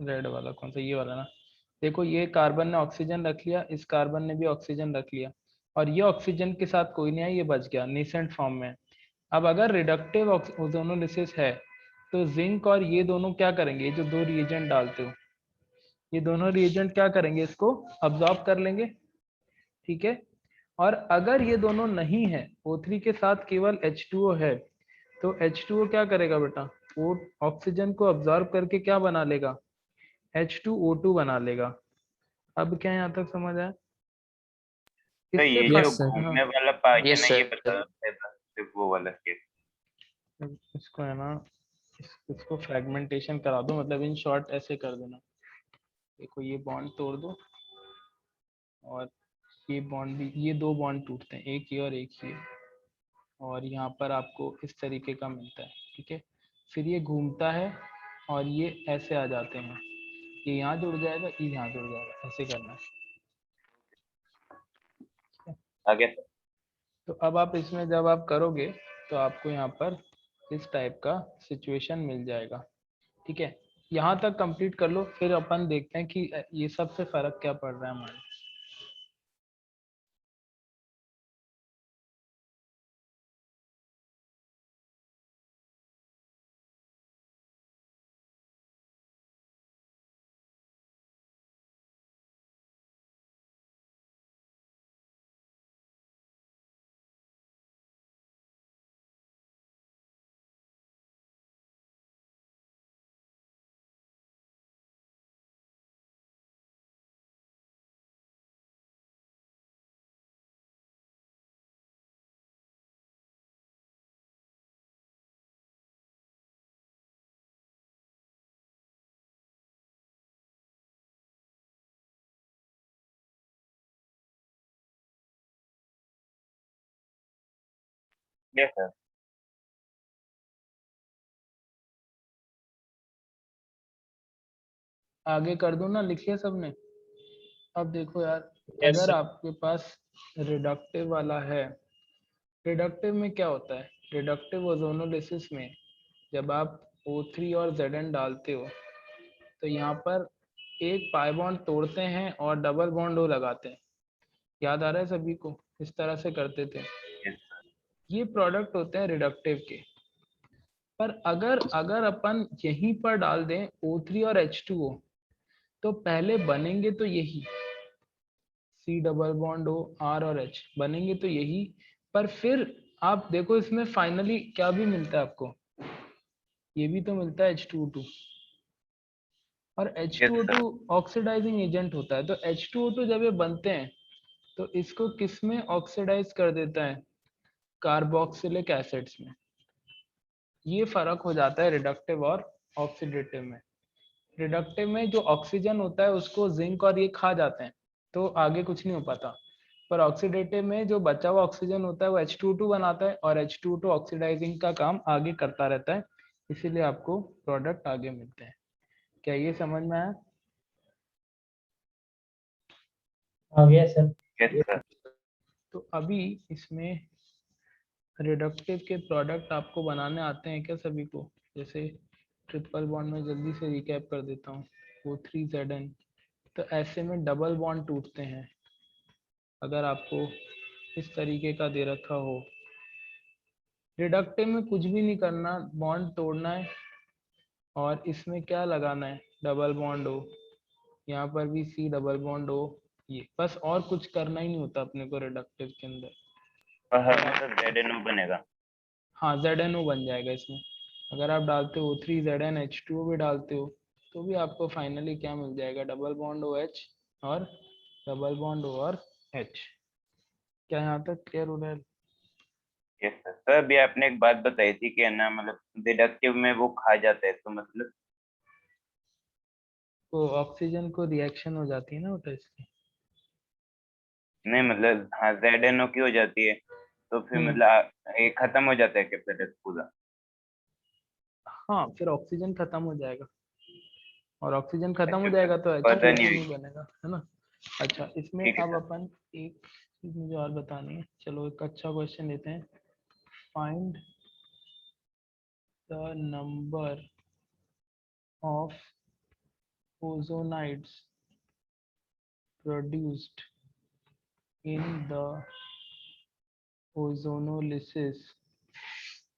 [SPEAKER 1] रेड वाला कौन सा, ये वाला ना। देखो ये कार्बन ने ऑक्सीजन रख लिया, इस कार्बन ने भी ऑक्सीजन रख लिया, और ये ऑक्सीजन के साथ कोई नहीं है, ये बच गया नीसेंट फॉर्म में। अब अगर रिडक्टिव ओजोनोलिसिस है तो जिंक और ये दोनों क्या करेंगे, ये जो दो रिएजेंट डालते हो, ये दोनों रिएजेंट क्या करेंगे, इसको अब्जॉर्ब कर लेंगे। ठीक है, और अगर ये दोनों नहीं है, O3 के साथ केवल H2O है, तो H2O क्या करेगा बेटा, वो ऑक्सीजन को अब्जॉर्ब करके क्या बना लेगा, H2O2 बना लेगा। अब क्या यहाँ तक समझ आया?
[SPEAKER 3] तो
[SPEAKER 1] इससे
[SPEAKER 3] ये जो
[SPEAKER 6] यस
[SPEAKER 1] फर्क,
[SPEAKER 6] सर।
[SPEAKER 1] हाँ
[SPEAKER 3] घूमने वाला पार्ट है
[SPEAKER 2] यस
[SPEAKER 3] ना ये बता
[SPEAKER 2] सर।
[SPEAKER 3] सिर्फ वो वाला केस।
[SPEAKER 1] इसको है ना, इसको फ्रेगमेंटेशन करा दो, मतलब इन शॉर्ट ऐसे कर देना। देखो ये बॉन्ड तोड़ दो, और ये बॉन्ड भी, ये दो बॉन्ड टूटते हैं, एक ये और एक ये, और यहाँ पर आपको इस तरीके का मिलता है। ठीक है, फिर ये घूमता है और ये ऐसे आ जाते हैं, ये यहाँ जुड़ जाएगा, ये यहाँ जुड़ जाएगा, ऐसे करना है।
[SPEAKER 3] आगे सर।
[SPEAKER 1] तो अब आप इसमें जब आप करोगे तो आपको यहाँ पर इस टाइप का सिचुएशन मिल जाएगा। ठीक है, यहाँ तक कंप्लीट कर लो, फिर अपन देखते हैं कि ये सब से फर्क क्या पड़ रहा है हमारे।
[SPEAKER 3] Yes sir.
[SPEAKER 1] आगे कर दूं ना, लिखिए सबने। अब देखो यार,
[SPEAKER 7] Yes,
[SPEAKER 1] अगर
[SPEAKER 7] sir.
[SPEAKER 1] आपके पास रिडक्टिव वाला है, रिडक्टिव में क्या होता है, रिडक्टिव ओजोनोलिसिस में जब आप O3 और Zn डालते हो तो यहाँ पर एक पाई बॉन्ड तोड़ते हैं और डबल बॉन्ड O लगाते हैं। याद आ रहा है सभी को, इस तरह से करते थे। ये प्रोडक्ट होते हैं रिडक्टिव के। पर अगर अगर अपन यहीं पर डाल दें O3 और H2O, तो पहले बनेंगे तो यही C double bond O, R और H बनेंगे तो यही। पर फिर आप देखो इसमें फाइनली क्या भी मिलता है आपको, ये भी तो मिलता है H2O2। और H2O2 ऑक्सीडाइजिंग एजेंट होता है, तो H2O2 जब ये बनते हैं तो इसको किस में ऑक्सीडाइज कर देता है, कार्बोक्सिलिक एसिड्स में। ये फर्क हो जाता है रिडक्टिव और ऑक्सीडेटिव में। रिडक्टिव में जो ऑक्सीजन होता है उसको जिंक और ये खा जाते हैं, तो आगे कुछ नहीं हो पाता। पर ऑक्सीडेटिव में जो बचा हुआ ऑक्सीजन होता है वो H2O2 बनाता है, और H2O2 ऑक्सीडाइजिंग का काम आगे करता रहता है, इसीलिए आपको प्रोडक्ट आगे मिलते हैं। क्या ये समझ में आया?
[SPEAKER 5] आ गया सर।
[SPEAKER 3] Yes sir.
[SPEAKER 1] तो अभी इसमें रिडक्टिव के प्रोडक्ट आपको बनाने आते हैं क्या सभी को? जैसे ट्रिपल बॉन्ड में जल्दी से रिकैप कर देता हूँ, O3Zn, तो ऐसे में डबल बॉन्ड टूटते हैं। अगर आपको इस तरीके का दे रखा हो, रिडक्टिव में कुछ भी नहीं करना, बॉन्ड तोड़ना है और इसमें क्या लगाना है, डबल बॉन्ड हो, यहाँ पर भी C डबल बॉन्ड हो, ये बस, और कुछ करना ही नहीं होता अपने को रिडक्टिव के अंदर।
[SPEAKER 3] और हर में सर ZnO बनेगा।
[SPEAKER 1] हाँ, ZnO बन जाएगा इसमें। अगर आप डालते हो O3Zn H2O भी डालते हो तो भी आपको फाइनली क्या मिल जाएगा, डबल बॉन्ड OH और डबल बॉन्ड O और H। क्या यहाँ तक क्लियर हो रहा है?
[SPEAKER 3] Yes sir. सर अभी आपने एक बात बताई थी कि है ना, मतलब डिडक्टिव में वो खा जाता है, तो मतलब
[SPEAKER 1] तो ऑक्सीजन को रिएक्शन हो जाती है ना बेटा इसकी।
[SPEAKER 3] नहीं मतलब हाँ ZnO की हो जाती है, तो फिर मतलब ये खत्म हो जाता है क्या प्रोडक्ट पूरा?
[SPEAKER 1] हाँ, फिर ऑक्सीजन खत्म हो जाएगा, और ऑक्सीजन खत्म हो
[SPEAKER 3] अच्छा
[SPEAKER 1] जाएगा तो
[SPEAKER 3] पता
[SPEAKER 1] H2O2
[SPEAKER 3] नहीं।
[SPEAKER 1] नहीं बनेगा, है ना। अच्छा, इसमें
[SPEAKER 3] ठीक है
[SPEAKER 1] अब
[SPEAKER 3] सर।
[SPEAKER 1] अपन एक चीज मुझे और बतानी है, चलो एक अच्छा क्वेश्चन लेते हैं। Find the number of ozonides produced in the ozonolysis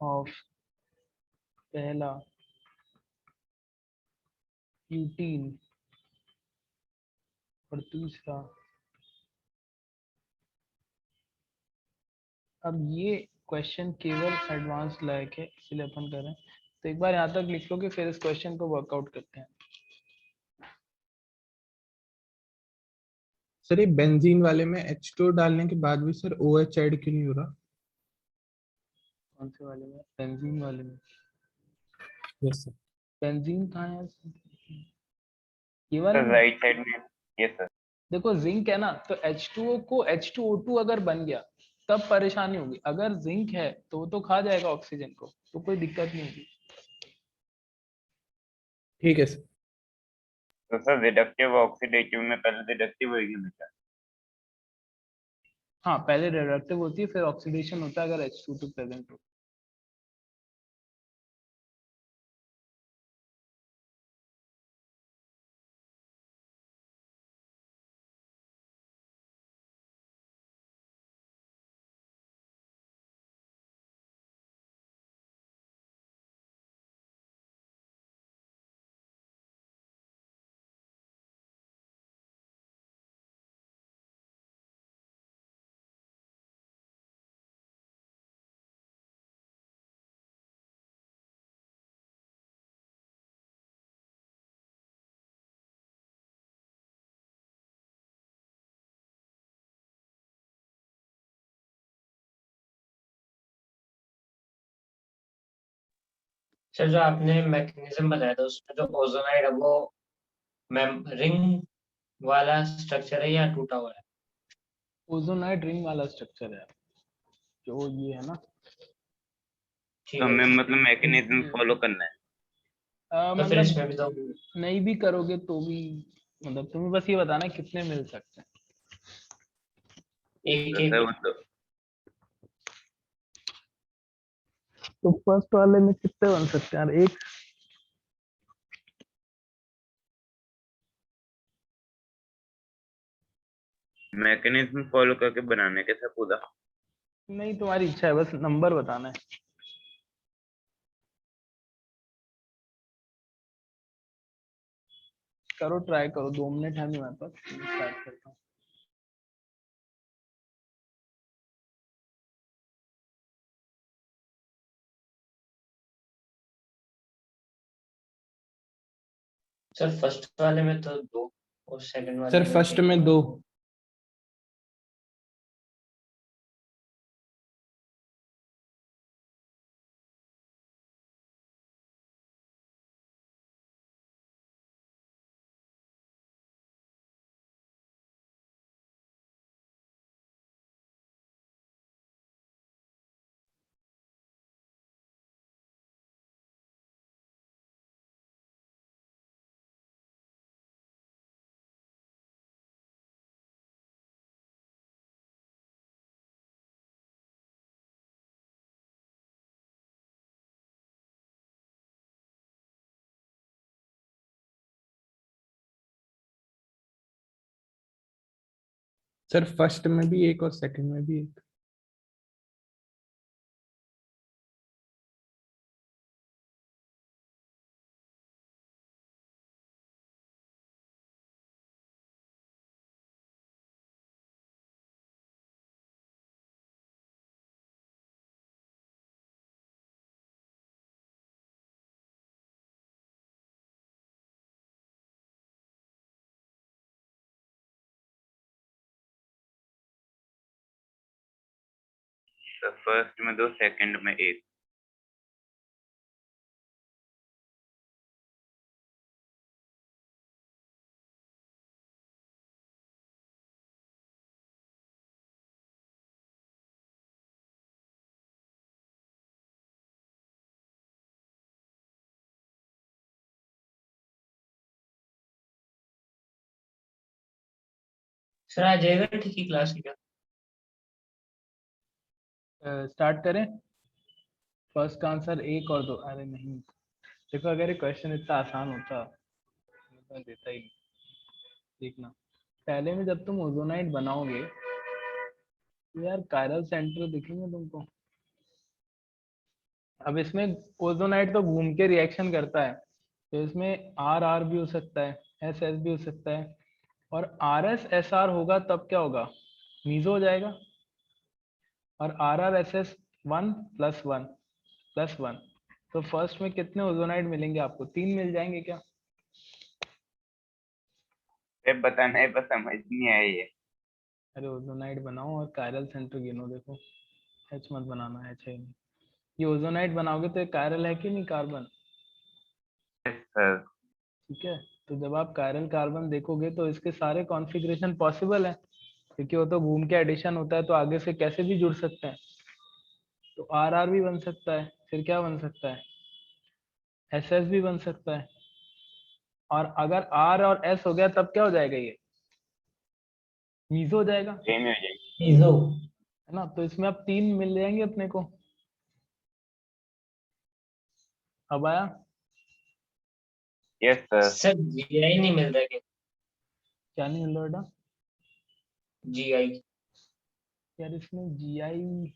[SPEAKER 1] of पहला ब्यूटीन और दूसरा। अब ये क्वेश्चन केवल एडवांस लायक है, इसलिए अपन कर रहे हैं। तो एक बार यहाँ तक लिख लो कि फिर इस क्वेश्चन को वर्कआउट करते हैं।
[SPEAKER 6] सर ये बेंजीन वाले में H2 डालने के बाद भी सर OH ऐड क्यों नहीं हो रहा?
[SPEAKER 1] कौन से वाले में? बेंजीन वाले में।
[SPEAKER 6] Yes sir.
[SPEAKER 1] बेंजीन कहाँ है? ये वाले
[SPEAKER 3] सर
[SPEAKER 1] में।
[SPEAKER 3] राइट साइड में। Yes sir.
[SPEAKER 1] देखो जिंक है ना, तो H2O को H2O2 अगर बन गया तब परेशानी होगी। अगर जिंक है तो वो तो खा जाएगा ऑक्सीजन को, तो कोई दिक्कत नहीं होगी।
[SPEAKER 6] ठीक है सर।
[SPEAKER 3] तो सर रिडक्टिव ऑक्सीडेटिव में पहले रिडक्टिव होगी बेटा?
[SPEAKER 1] हाँ, पहले रिडक्टिव होती है, फिर ऑक्सीडेशन होता है अगर H2O2 प्रेजेंट हो।
[SPEAKER 7] सर जो आपने मैकेनिज्म बताया था उसमें जो ओजोनाइड है वो रिंग वाला स्ट्रक्चर है या टूटा हुआ है?
[SPEAKER 1] ओजोनाइड रिंग वाला स्ट्रक्चर है, जो ये है ना।
[SPEAKER 7] ठीक
[SPEAKER 3] तो
[SPEAKER 7] है
[SPEAKER 3] हमें
[SPEAKER 7] सर।
[SPEAKER 3] मतलब मैकेनिज्म फॉलो करना है।
[SPEAKER 7] तो फिर इसमें
[SPEAKER 1] मतलब
[SPEAKER 7] भी तो
[SPEAKER 1] नहीं भी करोगे तो भी मतलब तुम्हें बस ये बताना है कितने मिल सकते हैं।
[SPEAKER 7] एक
[SPEAKER 3] तो सर वो
[SPEAKER 7] एक
[SPEAKER 3] तो
[SPEAKER 1] तो फर्स्ट वाले में कितने बन सकते हैं यार? एक
[SPEAKER 3] मैकेनिज्म फॉलो करके बनाने के सर पूरा।
[SPEAKER 1] नहीं, तुम्हारी इच्छा है, बस नंबर बताना है। करो, ट्राई करो, 2 मिनट है मेरे पास, स्टार्ट करता हूँ।
[SPEAKER 7] सर फर्स्ट वाले में तो 2 और सेकंड वाले
[SPEAKER 6] सर फर्स्ट में 2, सर फर्स्ट में भी 1 और सेकंड में भी 1।
[SPEAKER 3] सर फर्स्ट में 2, सेकंड में 1।
[SPEAKER 7] सर आ जाएगा ठीक ही क्लास की क्या?
[SPEAKER 1] स्टार्ट करें। फर्स्ट का आंसर 1 और 2। अरे नहीं, देखो अगर ये क्वेश्चन इतना आसान होता मैं देता ही नहीं। देखना, पहले में जब तुम ओजोनाइट बनाओगे तो यार कायरल सेंटर दिखेंगे तुमको। अब इसमें ओजोनाइट तो घूम के रिएक्शन करता है, तो इसमें आर आर भी हो सकता है, एस एस भी हो सकता है, और आर एस एस आर होगा तब क्या होगा, मीजो हो जाएगा। और आर आर एस एस 1+1+1, तो फर्स्ट में कितने ओजोनाइट मिलेंगे आपको? 3 मिल जाएंगे क्या?
[SPEAKER 3] सर बताना है, बस समझ नहीं आया ये।
[SPEAKER 1] अरे ओजोनाइट बनाओ और कायरल सेंटर गिनो। देखो एच मत बनाना, एच है नहीं। ये ओजोनाइट बनाओगे तो एक कायरल है कि नहीं कार्बन?
[SPEAKER 3] सर
[SPEAKER 1] ठीक है, तो जब आप कायरल कार्बन देखोगे तो इसके सारे कॉन्फ़िगरेशन पॉसिबल है, क्योंकि वो तो घूम के एडिशन होता है, तो आगे से कैसे भी जुड़ सकते हैं। तो आर आर भी बन सकता है, फिर क्या बन सकता है, एस एस भी बन सकता है। और अगर आर और एस हो गया तब क्या हो जाएगा, ये मीजो हो जाएगा,
[SPEAKER 3] चेंज हो जाएगी।
[SPEAKER 5] इजो।
[SPEAKER 1] है ना? तो इसमें अब 3 मिल जाएंगे अपने को। अब आया?
[SPEAKER 3] Yes sir.
[SPEAKER 7] सर जीआई नहीं मिल रहा क्या?
[SPEAKER 1] क्या नहीं मिल रहा बेटा?
[SPEAKER 7] जीआई
[SPEAKER 1] यार इसमें जी आई,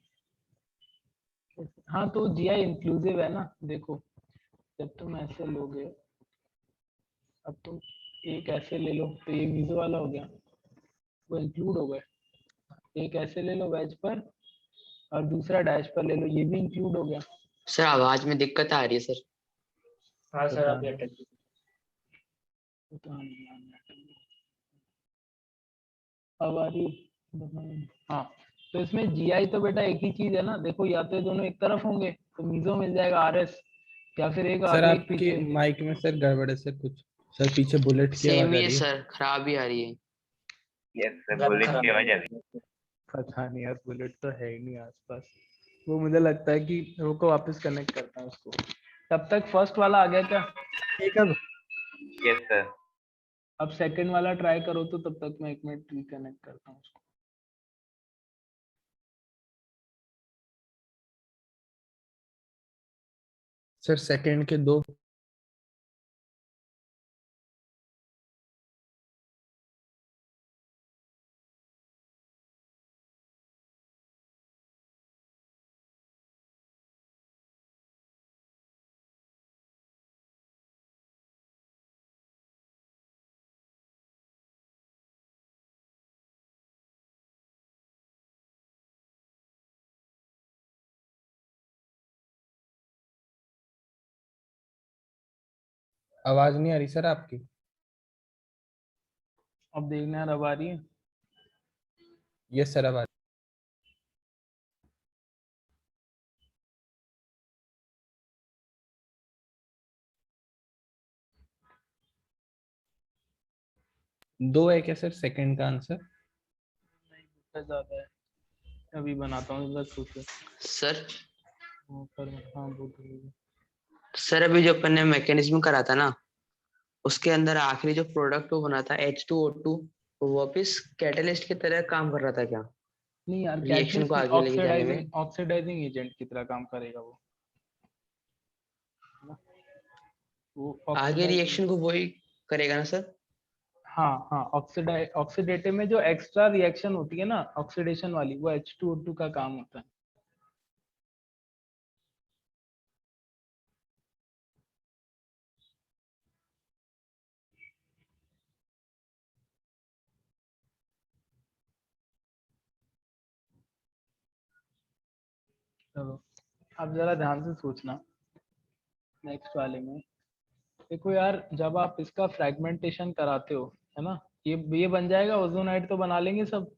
[SPEAKER 1] हाँ तो जी आई इंक्लूसिव है ना। देखो जब तुम ऐसे लोगे, अब तुम एक ऐसे ले लो तो ये मीजो वाला हो गया, वो इंक्लूड हो गए। एक ऐसे ले लो वेज पर, और दूसरा डैश पर ले लो, ये भी इंक्लूड हो गया।
[SPEAKER 2] सर आवाज में दिक्कत आ रही है सर।
[SPEAKER 7] हाँ सर
[SPEAKER 1] पता
[SPEAKER 7] आप ये
[SPEAKER 1] नहीं,
[SPEAKER 7] अटक
[SPEAKER 1] पता नहीं यार। अब आ रही है? हाँ, तो इसमें जी आई तो बेटा एक ही चीज है ना। देखो या तो ये दोनों एक तरफ होंगे तो मीजो मिल जाएगा आर एस, या फिर एक
[SPEAKER 6] सर
[SPEAKER 1] आगे एक
[SPEAKER 6] आपके
[SPEAKER 1] पीछे।
[SPEAKER 6] माइक में सर गड़बड़ है सर कुछ। सर पीछे बुलेट की
[SPEAKER 2] सेम
[SPEAKER 6] आवाज आ
[SPEAKER 2] ही है
[SPEAKER 6] रही है।
[SPEAKER 2] सर, खराब ही आ रही है।
[SPEAKER 3] यस सर,
[SPEAKER 7] गला
[SPEAKER 3] बुलेट की
[SPEAKER 7] खराब
[SPEAKER 3] आवाज आ रही
[SPEAKER 7] है।
[SPEAKER 1] पता नहीं यार, बुलेट तो है ही नहीं आसपास। वो मुझे लगता है कि रुको वापस कनेक्ट करता हूँ उसको। तब तक फर्स्ट वाला आ गया क्या?
[SPEAKER 6] ठीक है
[SPEAKER 3] यस सर।
[SPEAKER 1] अब सेकंड वाला ट्राई करो तो तब तक मैं 1 मिनट रिकनेक्ट करता हूँ उसको।
[SPEAKER 6] सर सेकंड के 2 आवाज नहीं आ रही सर आपकी।
[SPEAKER 1] अब देखना यार, अब आ रही है?
[SPEAKER 6] यस सर आवाज। दो है क्या सर सेकंड का आंसर?
[SPEAKER 1] नहीं, दूसरा ज्यादा है। अभी बनाता हूँ, बस सोचो।
[SPEAKER 2] सर
[SPEAKER 1] हाँ बोलो।
[SPEAKER 2] सर अभी जो अपन ने मैकेनिज्म करा था ना, उसके अंदर आखिरी जो प्रोडक्ट वो बना था H2O2, वो वापस कैटलिस्ट की तरह काम कर रहा था क्या?
[SPEAKER 1] नहीं यार,
[SPEAKER 2] रिएक्शन को
[SPEAKER 1] कैटलिस्ट
[SPEAKER 2] आगे लेके जाने में
[SPEAKER 1] ऑक्सीडाइजिंग एजेंट की तरह काम करेगा वो। वो
[SPEAKER 2] आगे
[SPEAKER 1] oxidizing-
[SPEAKER 2] रिएक्शन को वही करेगा ना सर?
[SPEAKER 1] हाँ हाँ, ऑक्सीडेटिव में जो एक्स्ट्रा रिएक्शन होती है ना ऑक्सीडेशन वाली, वो H2O2 का काम होता है। चलो अब जरा ध्यान से सोचना नेक्स्ट वाले में। देखो यार, जब आप इसका फ्रेगमेंटेशन कराते हो, है ना, ये बन जाएगा ओजोनाइड, तो बना लेंगे सब,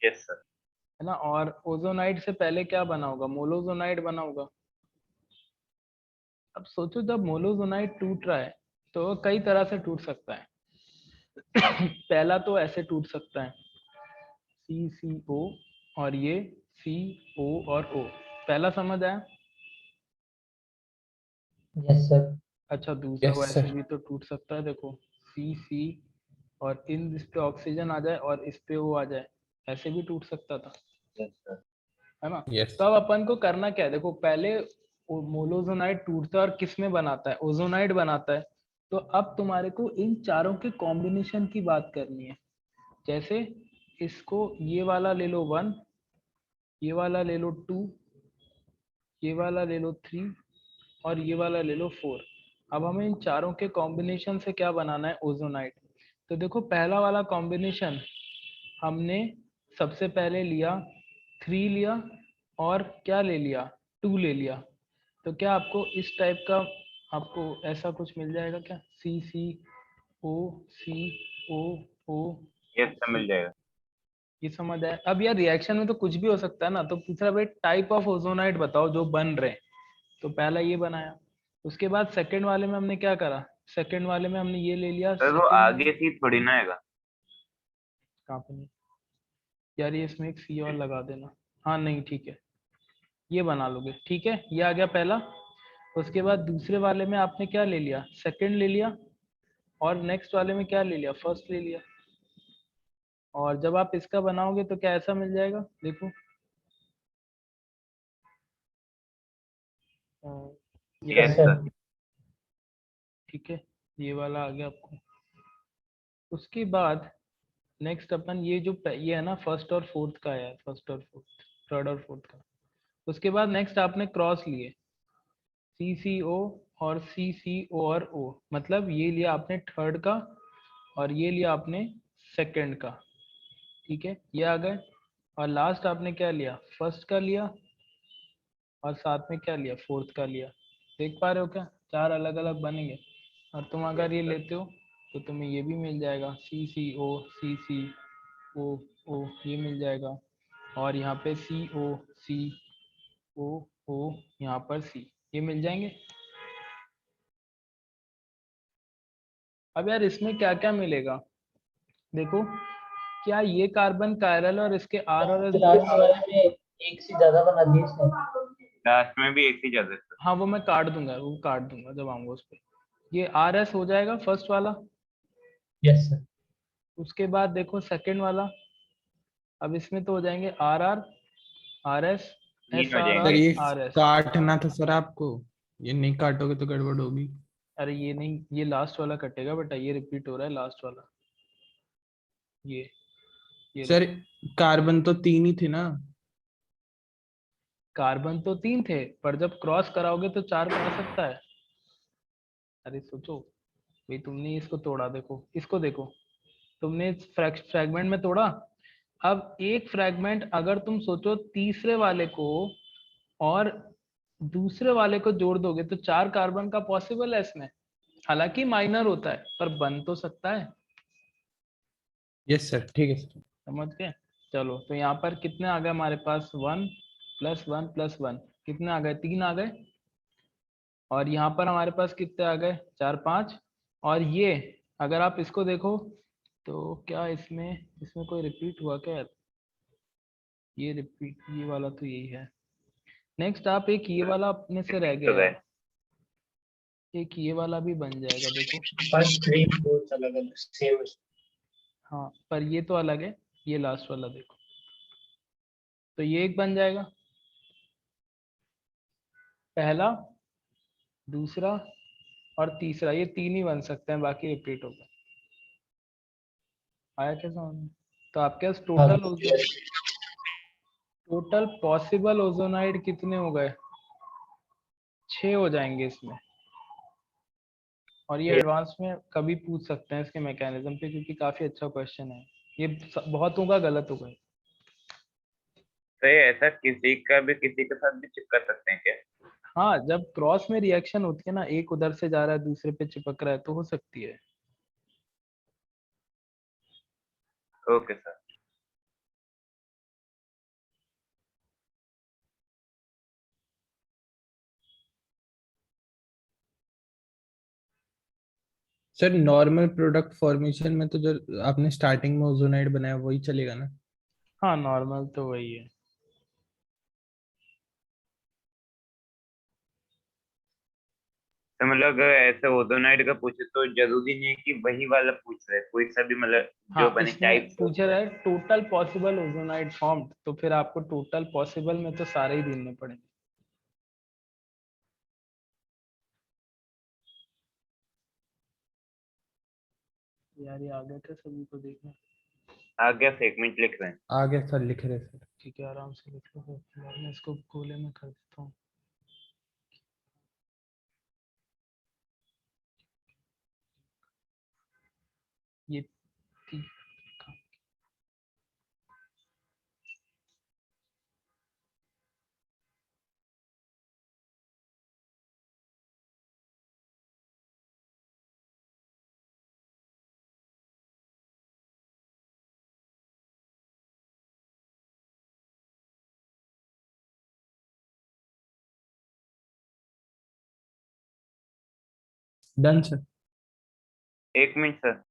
[SPEAKER 3] यस सर।
[SPEAKER 1] है ना। और ओजोनाइड से पहले क्या बना होगा? मोलोजोनाइड बना होगा। अब सोचो, जब मोलोजोनाइड टूट रहा है तो कई तरह से टूट सकता है। पहला तो ऐसे टूट सकता है, CCO और ये CO और O। पहला समझ आया?
[SPEAKER 5] Yes sir.
[SPEAKER 1] अच्छा, दूसरा
[SPEAKER 6] यस
[SPEAKER 1] वैसे
[SPEAKER 6] सर।
[SPEAKER 1] भी तो टूट सकता है, देखो CC और इस पे ऑक्सीजन आ जाए और इस पे O आ जाए, ऐसे भी टूट सकता था,
[SPEAKER 3] यस सर।
[SPEAKER 1] है ना।
[SPEAKER 6] यस
[SPEAKER 1] तो अब अपन को करना क्या है? देखो, पहले मोलोजोनाइड टूटता है और किस में बनाता है? ओजोनाइड बनाता है। तो अब तुम्हारे को इन चारों के कॉम्बिनेशन की बात करनी है। जैसे इसको ये वाला ले लो 1, ये वाला ले लो 2, ये वाला ले लो 3 और ये वाला ले लो 4। अब हमें इन चारों के कॉम्बिनेशन से क्या बनाना है? ओजोनाइड। तो देखो, पहला वाला कॉम्बिनेशन हमने सबसे पहले लिया 3 लिया और क्या ले लिया? 2 ले लिया। तो क्या आपको इस टाइप का आपको ऐसा कुछ मिल जाएगा क्या? CCO
[SPEAKER 3] यस सर, मिल जाएगा।
[SPEAKER 1] ये समझ आया? अब यार, रिएक्शन में तो कुछ भी हो सकता है ना, तो पूछ रहा भाई टाइप ऑफ ओजोनाइड बताओ जो बन रहे हैं। तो पहला ये बनाया, उसके बाद सेकंड वाले में हमने क्या करा? सेकंड वाले में हमने ये ले लिया।
[SPEAKER 3] सर वो
[SPEAKER 1] second
[SPEAKER 3] आगे से थोड़ी ना आएगा।
[SPEAKER 1] कहाँ पे? नहीं यार, ये इसमें एक C और लगा देना। हाँ नहीं, ठीक है, ये बना लोगे, ठीक है। ये आ गया पहला। उसके बाद दूसरे वाले में आपने क्या ले लिया? सेकंड ले लिया। और नेक्स्ट वाले में क्या ले लिया? फर्स्ट ले लिया। और जब आप इसका बनाओगे तो क्या ऐसा मिल जाएगा? देखो, ये
[SPEAKER 3] यस
[SPEAKER 5] यस
[SPEAKER 1] आएगा,
[SPEAKER 5] सर।
[SPEAKER 1] ठीक है, ये वाला आ गया आपको। उसके बाद नेक्स्ट अपन ये जो ये है ना, फर्स्ट और फोर्थ का है, फर्स्ट और फोर्थ, थर्ड और फोर्थ का। उसके बाद नेक्स्ट आपने क्रॉस लिए, CCO और CCO और O, मतलब ये लिया आपने थर्ड का और ये लिया आपने सेकंड का, ठीक है, ये आ गए। और लास्ट आपने क्या लिया? फर्स्ट का लिया और साथ में क्या लिया? फोर्थ का लिया। देख पा रहे हो क्या? 4 अलग अलग बनेंगे। और तुम अगर ये लेते हो तो तुम्हें ये भी मिल जाएगा, CCO CCO ये मिल जाएगा। और यहाँ पे COCOO, यहाँ पर C, ये मिल जाएंगे। अब यार, इसमें क्या क्या मिलेगा? देखो, क्या ये कार्बन कायरल और इसके R और S
[SPEAKER 5] लास्ट वाले में एक से ज्यादा बना दिए इसने।
[SPEAKER 3] लास्ट में भी एक ही जाता है सर।
[SPEAKER 1] हाँ वो मैं काट दूंगा, वो काट दूंगा जब आऊंगा उस पे। ये आर एस हो जाएगा फर्स्ट वाला।
[SPEAKER 5] Yes sir.
[SPEAKER 1] उसके बाद देखो सेकंड वाला, अब इसमें तो हो जाएंगे आर आर, आर एस,
[SPEAKER 3] तीन
[SPEAKER 1] एस
[SPEAKER 3] हो
[SPEAKER 1] आर
[SPEAKER 6] सर
[SPEAKER 1] आर,
[SPEAKER 6] ये
[SPEAKER 1] आर एस।
[SPEAKER 6] काटना था सर आपको, ये नहीं काटोगे तो गड़बड़ होगी।
[SPEAKER 1] अरे ये नहीं, ये लास्ट वाला कटेगा बेटा, ये रिपीट हो रहा है लास्ट वाला। ये लो।
[SPEAKER 6] सर कार्बन तो 3 ही थे ना।
[SPEAKER 1] कार्बन तो 3 थे, पर जब क्रॉस कराओगे तो 4 का आ सकता है। अरे सोचो भाई, तुमने इसको तोड़ा, देखो इसको देखो, तुमने फ्रैगमेंट में तोड़ा। अब एक फ्रैगमेंट अगर तुम सोचो तीसरे वाले को और दूसरे वाले को जोड़ दोगे तो 4 कार्बन का पॉसिबल है इसमें। हालांकि माइनर होता है पर बन तो सकता है।
[SPEAKER 6] यस सर, ठीक है सर।
[SPEAKER 1] समझ गए? चलो तो यहाँ पर कितने आ गए हमारे पास, 1 + 1 + 1 कितने आ गए, 3 आ गए। और यहाँ पर हमारे पास कितने आ गए, 4 5। और ये अगर आप इसको देखो तो क्या इसमें इसमें कोई रिपीट हुआ क्या? ये रिपीट, ये वाला तो यही है। नेक्स्ट आप एक ये वाला अपने से रह
[SPEAKER 3] तो
[SPEAKER 1] गया
[SPEAKER 3] गए।
[SPEAKER 1] है, एक ये वाला भी बन जाएगा देखो।
[SPEAKER 7] फर्स्ट 3 4 अलग अलग सेम।
[SPEAKER 1] हाँ पर ये तो अलग है, ये लास्ट वाला देखो, तो ये एक बन जाएगा पहला, दूसरा और तीसरा, ये 3 ही बन सकते हैं, बाकी रिपीट होगा। आया क्या समझ में? तो आपके पास टोटल पॉसिबल ओजोनाइड कितने हो गए, 6 हो जाएंगे इसमें। और ये एडवांस में कभी पूछ सकते हैं इसके मैकेनिज्म पे, क्योंकि काफी अच्छा क्वेश्चन है ये, बहुतों का गलत हो गया।
[SPEAKER 3] तो ये ऐसा किसी का भी किसी के साथ भी चिपका सकते हैं क्या?
[SPEAKER 1] हाँ जब क्रॉस में रिएक्शन होती है ना, एक उधर से जा रहा है दूसरे पे चिपक रहा है, तो हो सकती है।
[SPEAKER 3] Okay sir.
[SPEAKER 6] Sir normal product formation में तो जो आपने स्टार्टिंग में ओजोनाइड बनाया वही चलेगा ना।
[SPEAKER 1] हाँ नॉर्मल तो वही है।
[SPEAKER 3] तो मतलब अगर ऐसे ओजोनाइड का पूछे तो जरूरी नहीं है कि वही वाला पूछ रहे, कोई सा भी मतलब जो
[SPEAKER 1] हाँ
[SPEAKER 3] बने
[SPEAKER 1] इसमें
[SPEAKER 3] टाइप।
[SPEAKER 1] पूछा रहा है टोटल पॉसिबल ओजोनाइड फॉर्म्ड, तो फिर आपको टोटल पॉसिबल में तो सारे ही ढूंढने पड़ेंगे। यार ये आ गया क्या सभी को देखना?
[SPEAKER 3] आ गया, 1 मिनट लिख रहे हैं।
[SPEAKER 6] आगे सर लिख रहे सर।
[SPEAKER 1] ठीक है आराम से लिख लो, फिर मैं इसको गोले में कर देता हूँ। ये ती-
[SPEAKER 6] done sir.
[SPEAKER 3] 1 minute sir.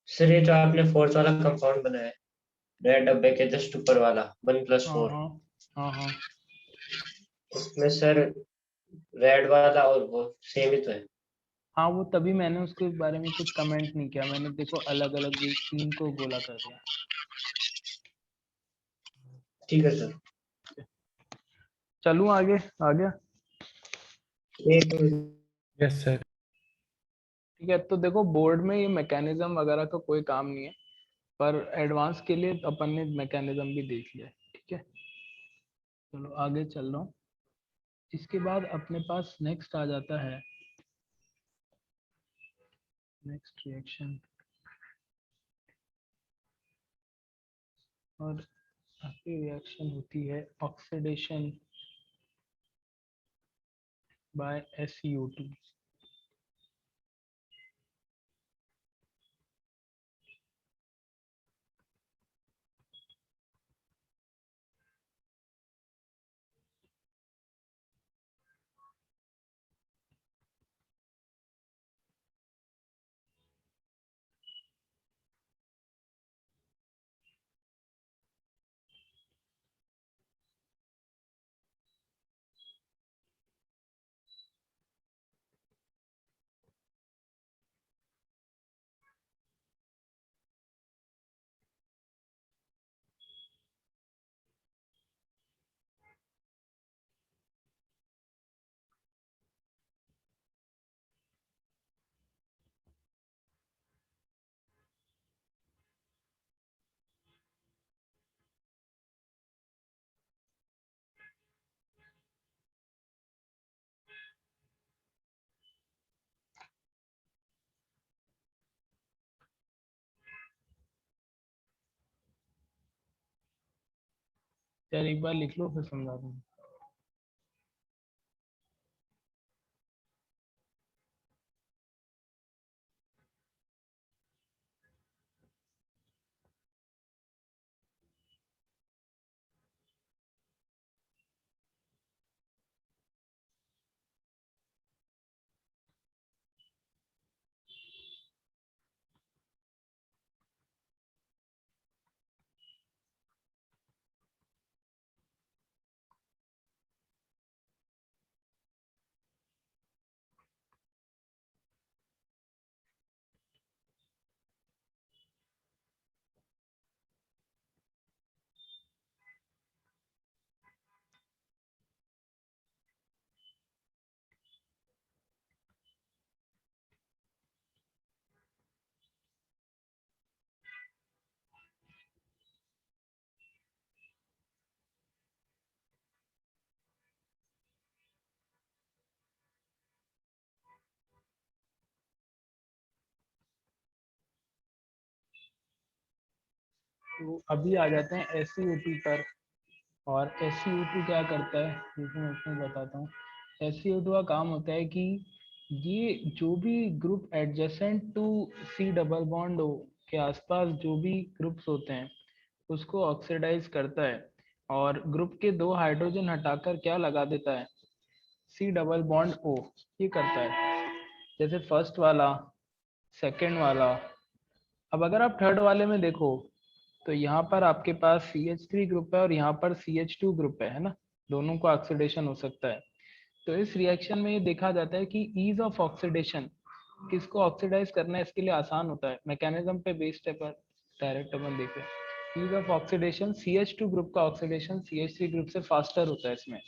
[SPEAKER 7] Sir ये जो आपने फोर्थ वाला कंपाउंड बनाया है रेड डब्बे के जस्ट ऊपर वाला 1 + 4,
[SPEAKER 1] हाँ हाँ हाँ।
[SPEAKER 7] उसमें सर रेड वाला और वो सेम ही तो है।
[SPEAKER 1] हाँ वो तभी मैंने उसके बारे में कुछ कमेंट नहीं किया, मैंने देखो अलग अलग ये 3 को गोला कर दिया।
[SPEAKER 7] ठीक है सर।
[SPEAKER 1] चलूं आगे, आ गया?
[SPEAKER 7] एक
[SPEAKER 6] यस सर।
[SPEAKER 1] ठीक है तो देखो बोर्ड में ये मैकेनिज्म वगैरह का कोई काम नहीं है, पर एडवांस के लिए अपन ने मैकेनिज्म भी देख लिया है। ठीक है चलो आगे चल रहा हूँ। इसके बाद अपने पास नेक्स्ट आ जाता है, नेक्स्ट रिएक्शन, और आखिरी रिएक्शन होती है ऑक्सीडेशन बाय SiO2। यार एक बार लिख लो फिर समझा दूँ। तो अभी आ जाते हैं SiO2 पर। और SiO2 क्या करता है देखो मैं इसमें बताता हूँ। SiO2 का काम होता है कि ये जो भी group adjacent to C double bond हो के आसपास जो भी ग्रुप्स होते हैं उसको ऑक्सीडाइज करता है और ग्रुप के 2 हाइड्रोजन हटाकर क्या लगा देता है C डबल बॉन्ड O। ये करता है जैसे फर्स्ट वाला, सेकेंड वाला। अब अगर आप थर्ड वाले में देखो तो यहाँ पर आपके पास CH3 ग्रुप है और यहाँ पर CH2 ग्रुप है ना, दोनों को ऑक्सीडेशन हो सकता है। तो इस रिएक्शन में ये देखा जाता है कि ईज ऑफ ऑक्सीडेशन, किसको ऑक्सीडाइज करना है इसके लिए आसान होता है, मैकेनिज्म पे बेस्ड है पर डायरेक्ट अपन देखें। Ease of oxidation CH2 group का ऑक्सीडेशन CH3 ग्रुप से फास्टर होता है इसमें।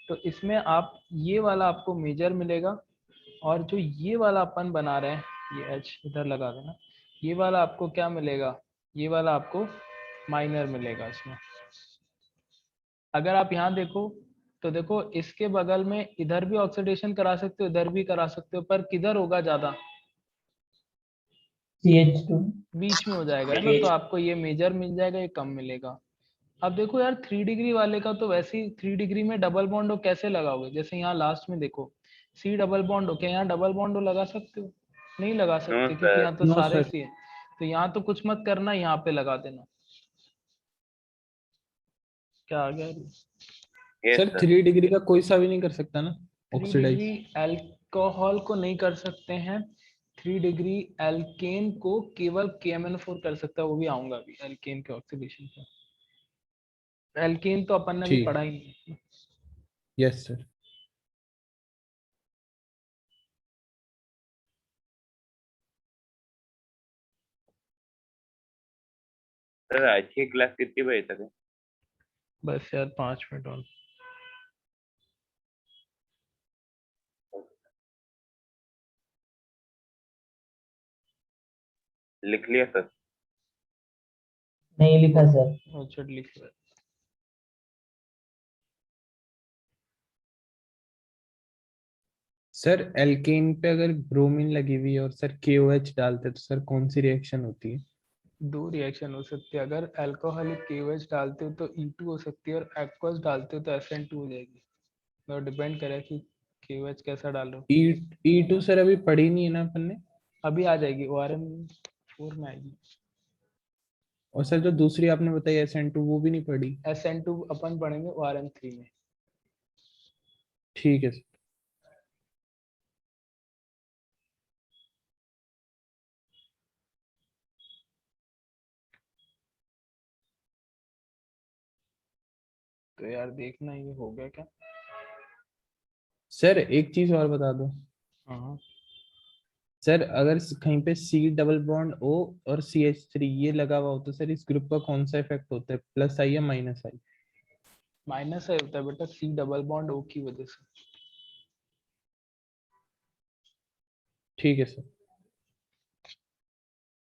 [SPEAKER 1] तो इसमें आप ये वाला आपको मेजर मिलेगा और जो ये वाला अपन बना रहे हैं, ये H इधर लगा देना, ये वाला आपको क्या मिलेगा, ये वाला आपको माइनर मिलेगा इसमें। अगर आप यहाँ देखो तो देखो इसके बगल में इधर भी ऑक्सीडेशन करा सकते हो, इधर भी करा सकते हो, पर किधर होगा ज्यादा,
[SPEAKER 5] CH2।
[SPEAKER 1] बीच में हो जाएगा है ना। तो आपको ये मेजर मिल जाएगा, ये कम मिलेगा। अब देखो यार 3 डिग्री वाले का तो वैसे ही 3 डिग्री में डबल बॉन्ड हो कैसे लगाओगे, जैसे यहाँ लास्ट में देखो C डबल बॉन्ड हो, क्या यहाँ डबल बॉन्ड हो लगा सकते हो? नहीं लगा सकते क्योंकि यहाँ तो
[SPEAKER 6] No,
[SPEAKER 1] सारे
[SPEAKER 6] sir.
[SPEAKER 1] सी है। तो यहाँ तो कुछ मत करना, यहाँ पे लगा देना। क्या आ गया?
[SPEAKER 3] Yes,
[SPEAKER 6] sir
[SPEAKER 3] sir.
[SPEAKER 6] 3 डिग्री का कोई सा भी नहीं कर सकता ना
[SPEAKER 1] 3
[SPEAKER 6] ऑक्सीडाइज?
[SPEAKER 1] डिग्री अल्कोहल को नहीं कर सकते हैं, 3 डिग्री एल्केन को केवल KMnO4 कर सकता है, वो भी आऊंगा अभी एल्केन के ऑक्सीडेशन पर। एल्केन तो अपन ने भी
[SPEAKER 6] ठीक,
[SPEAKER 1] पढ़ा ही नहीं।
[SPEAKER 6] Yes sir.
[SPEAKER 3] सर आज की क्लास कितनी बजे तक है?
[SPEAKER 1] बस यार 5 मिनट और।
[SPEAKER 3] लिख लिया सर?
[SPEAKER 5] नहीं लिखा सर।
[SPEAKER 1] अच्छा लिख लो।
[SPEAKER 6] सर एल्केन पे अगर ब्रोमीन लगी हुई है और सर KOH डालते तो सर कौन सी रिएक्शन होती है?
[SPEAKER 1] दो रिएक्शन हो सकती है, अगर अल्कोहलिक KOH डालते हो तो E2 हो सकती है और एक्वस डालते हो तो SN2 हो जाएगी। तो डिपेंड करे कि KOH कैसा डाल रहे हो।
[SPEAKER 6] E2 सर अभी पढ़ी नहीं है ना अपन ने।
[SPEAKER 1] अभी आ जाएगी, ORM 4 में आएगी।
[SPEAKER 6] और सर जो दूसरी आपने बताई SN2 वो भी नहीं पढ़ी।
[SPEAKER 1] SN2 अपन पढ़ेंगे ORM 3 में।
[SPEAKER 6] ठीक है सर।
[SPEAKER 1] तो यार देखना ये हो गया क्या।
[SPEAKER 6] सर एक चीज और बता दो
[SPEAKER 1] हाँ
[SPEAKER 6] सर, अगर कहीं पे C डबल बॉन्ड O और CH3 ये लगा हुआ हो तो सर इस ग्रुप का कौन सा इफेक्ट होता है, प्लस आई या माइनस आई?
[SPEAKER 1] माइनस है होता है बेटा, C डबल बॉन्ड O की वजह से।
[SPEAKER 6] ठीक है सर।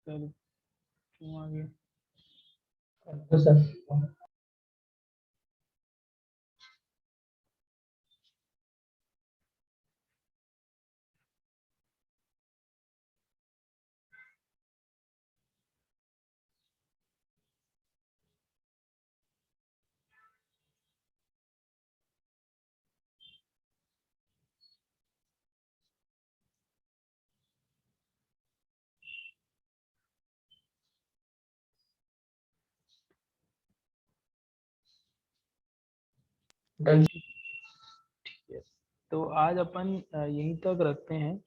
[SPEAKER 1] चलो क्यों आ गया।
[SPEAKER 5] तो सर
[SPEAKER 7] डन।
[SPEAKER 1] ठीक है, तो आज अपन यहीं तक रखते हैं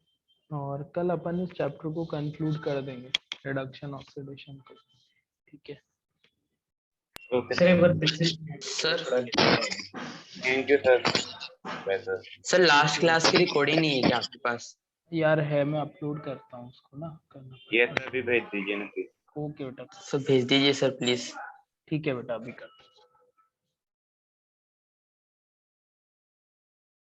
[SPEAKER 1] और कल अपन इस चैप्टर को कंक्लूड कर देंगे, रिडक्शन ऑक्सीडेशन को। ठीक है,
[SPEAKER 3] ओके
[SPEAKER 7] सर एक बार
[SPEAKER 2] sir
[SPEAKER 3] thank you sir. Bye sir.
[SPEAKER 2] Sir last class की रिकॉर्डिंग नहीं है क्या आपके पास?
[SPEAKER 1] यार है, मैं अपलोड करता हूँ उसको ना, करना
[SPEAKER 3] ये
[SPEAKER 1] पड़ेगा।
[SPEAKER 3] अभी भेज दीजिए ना प्लीज।
[SPEAKER 1] ओके बेटा,
[SPEAKER 2] सर भेज दीजिए सर प्लीज।
[SPEAKER 1] ठीक है बेटा, अभी कर।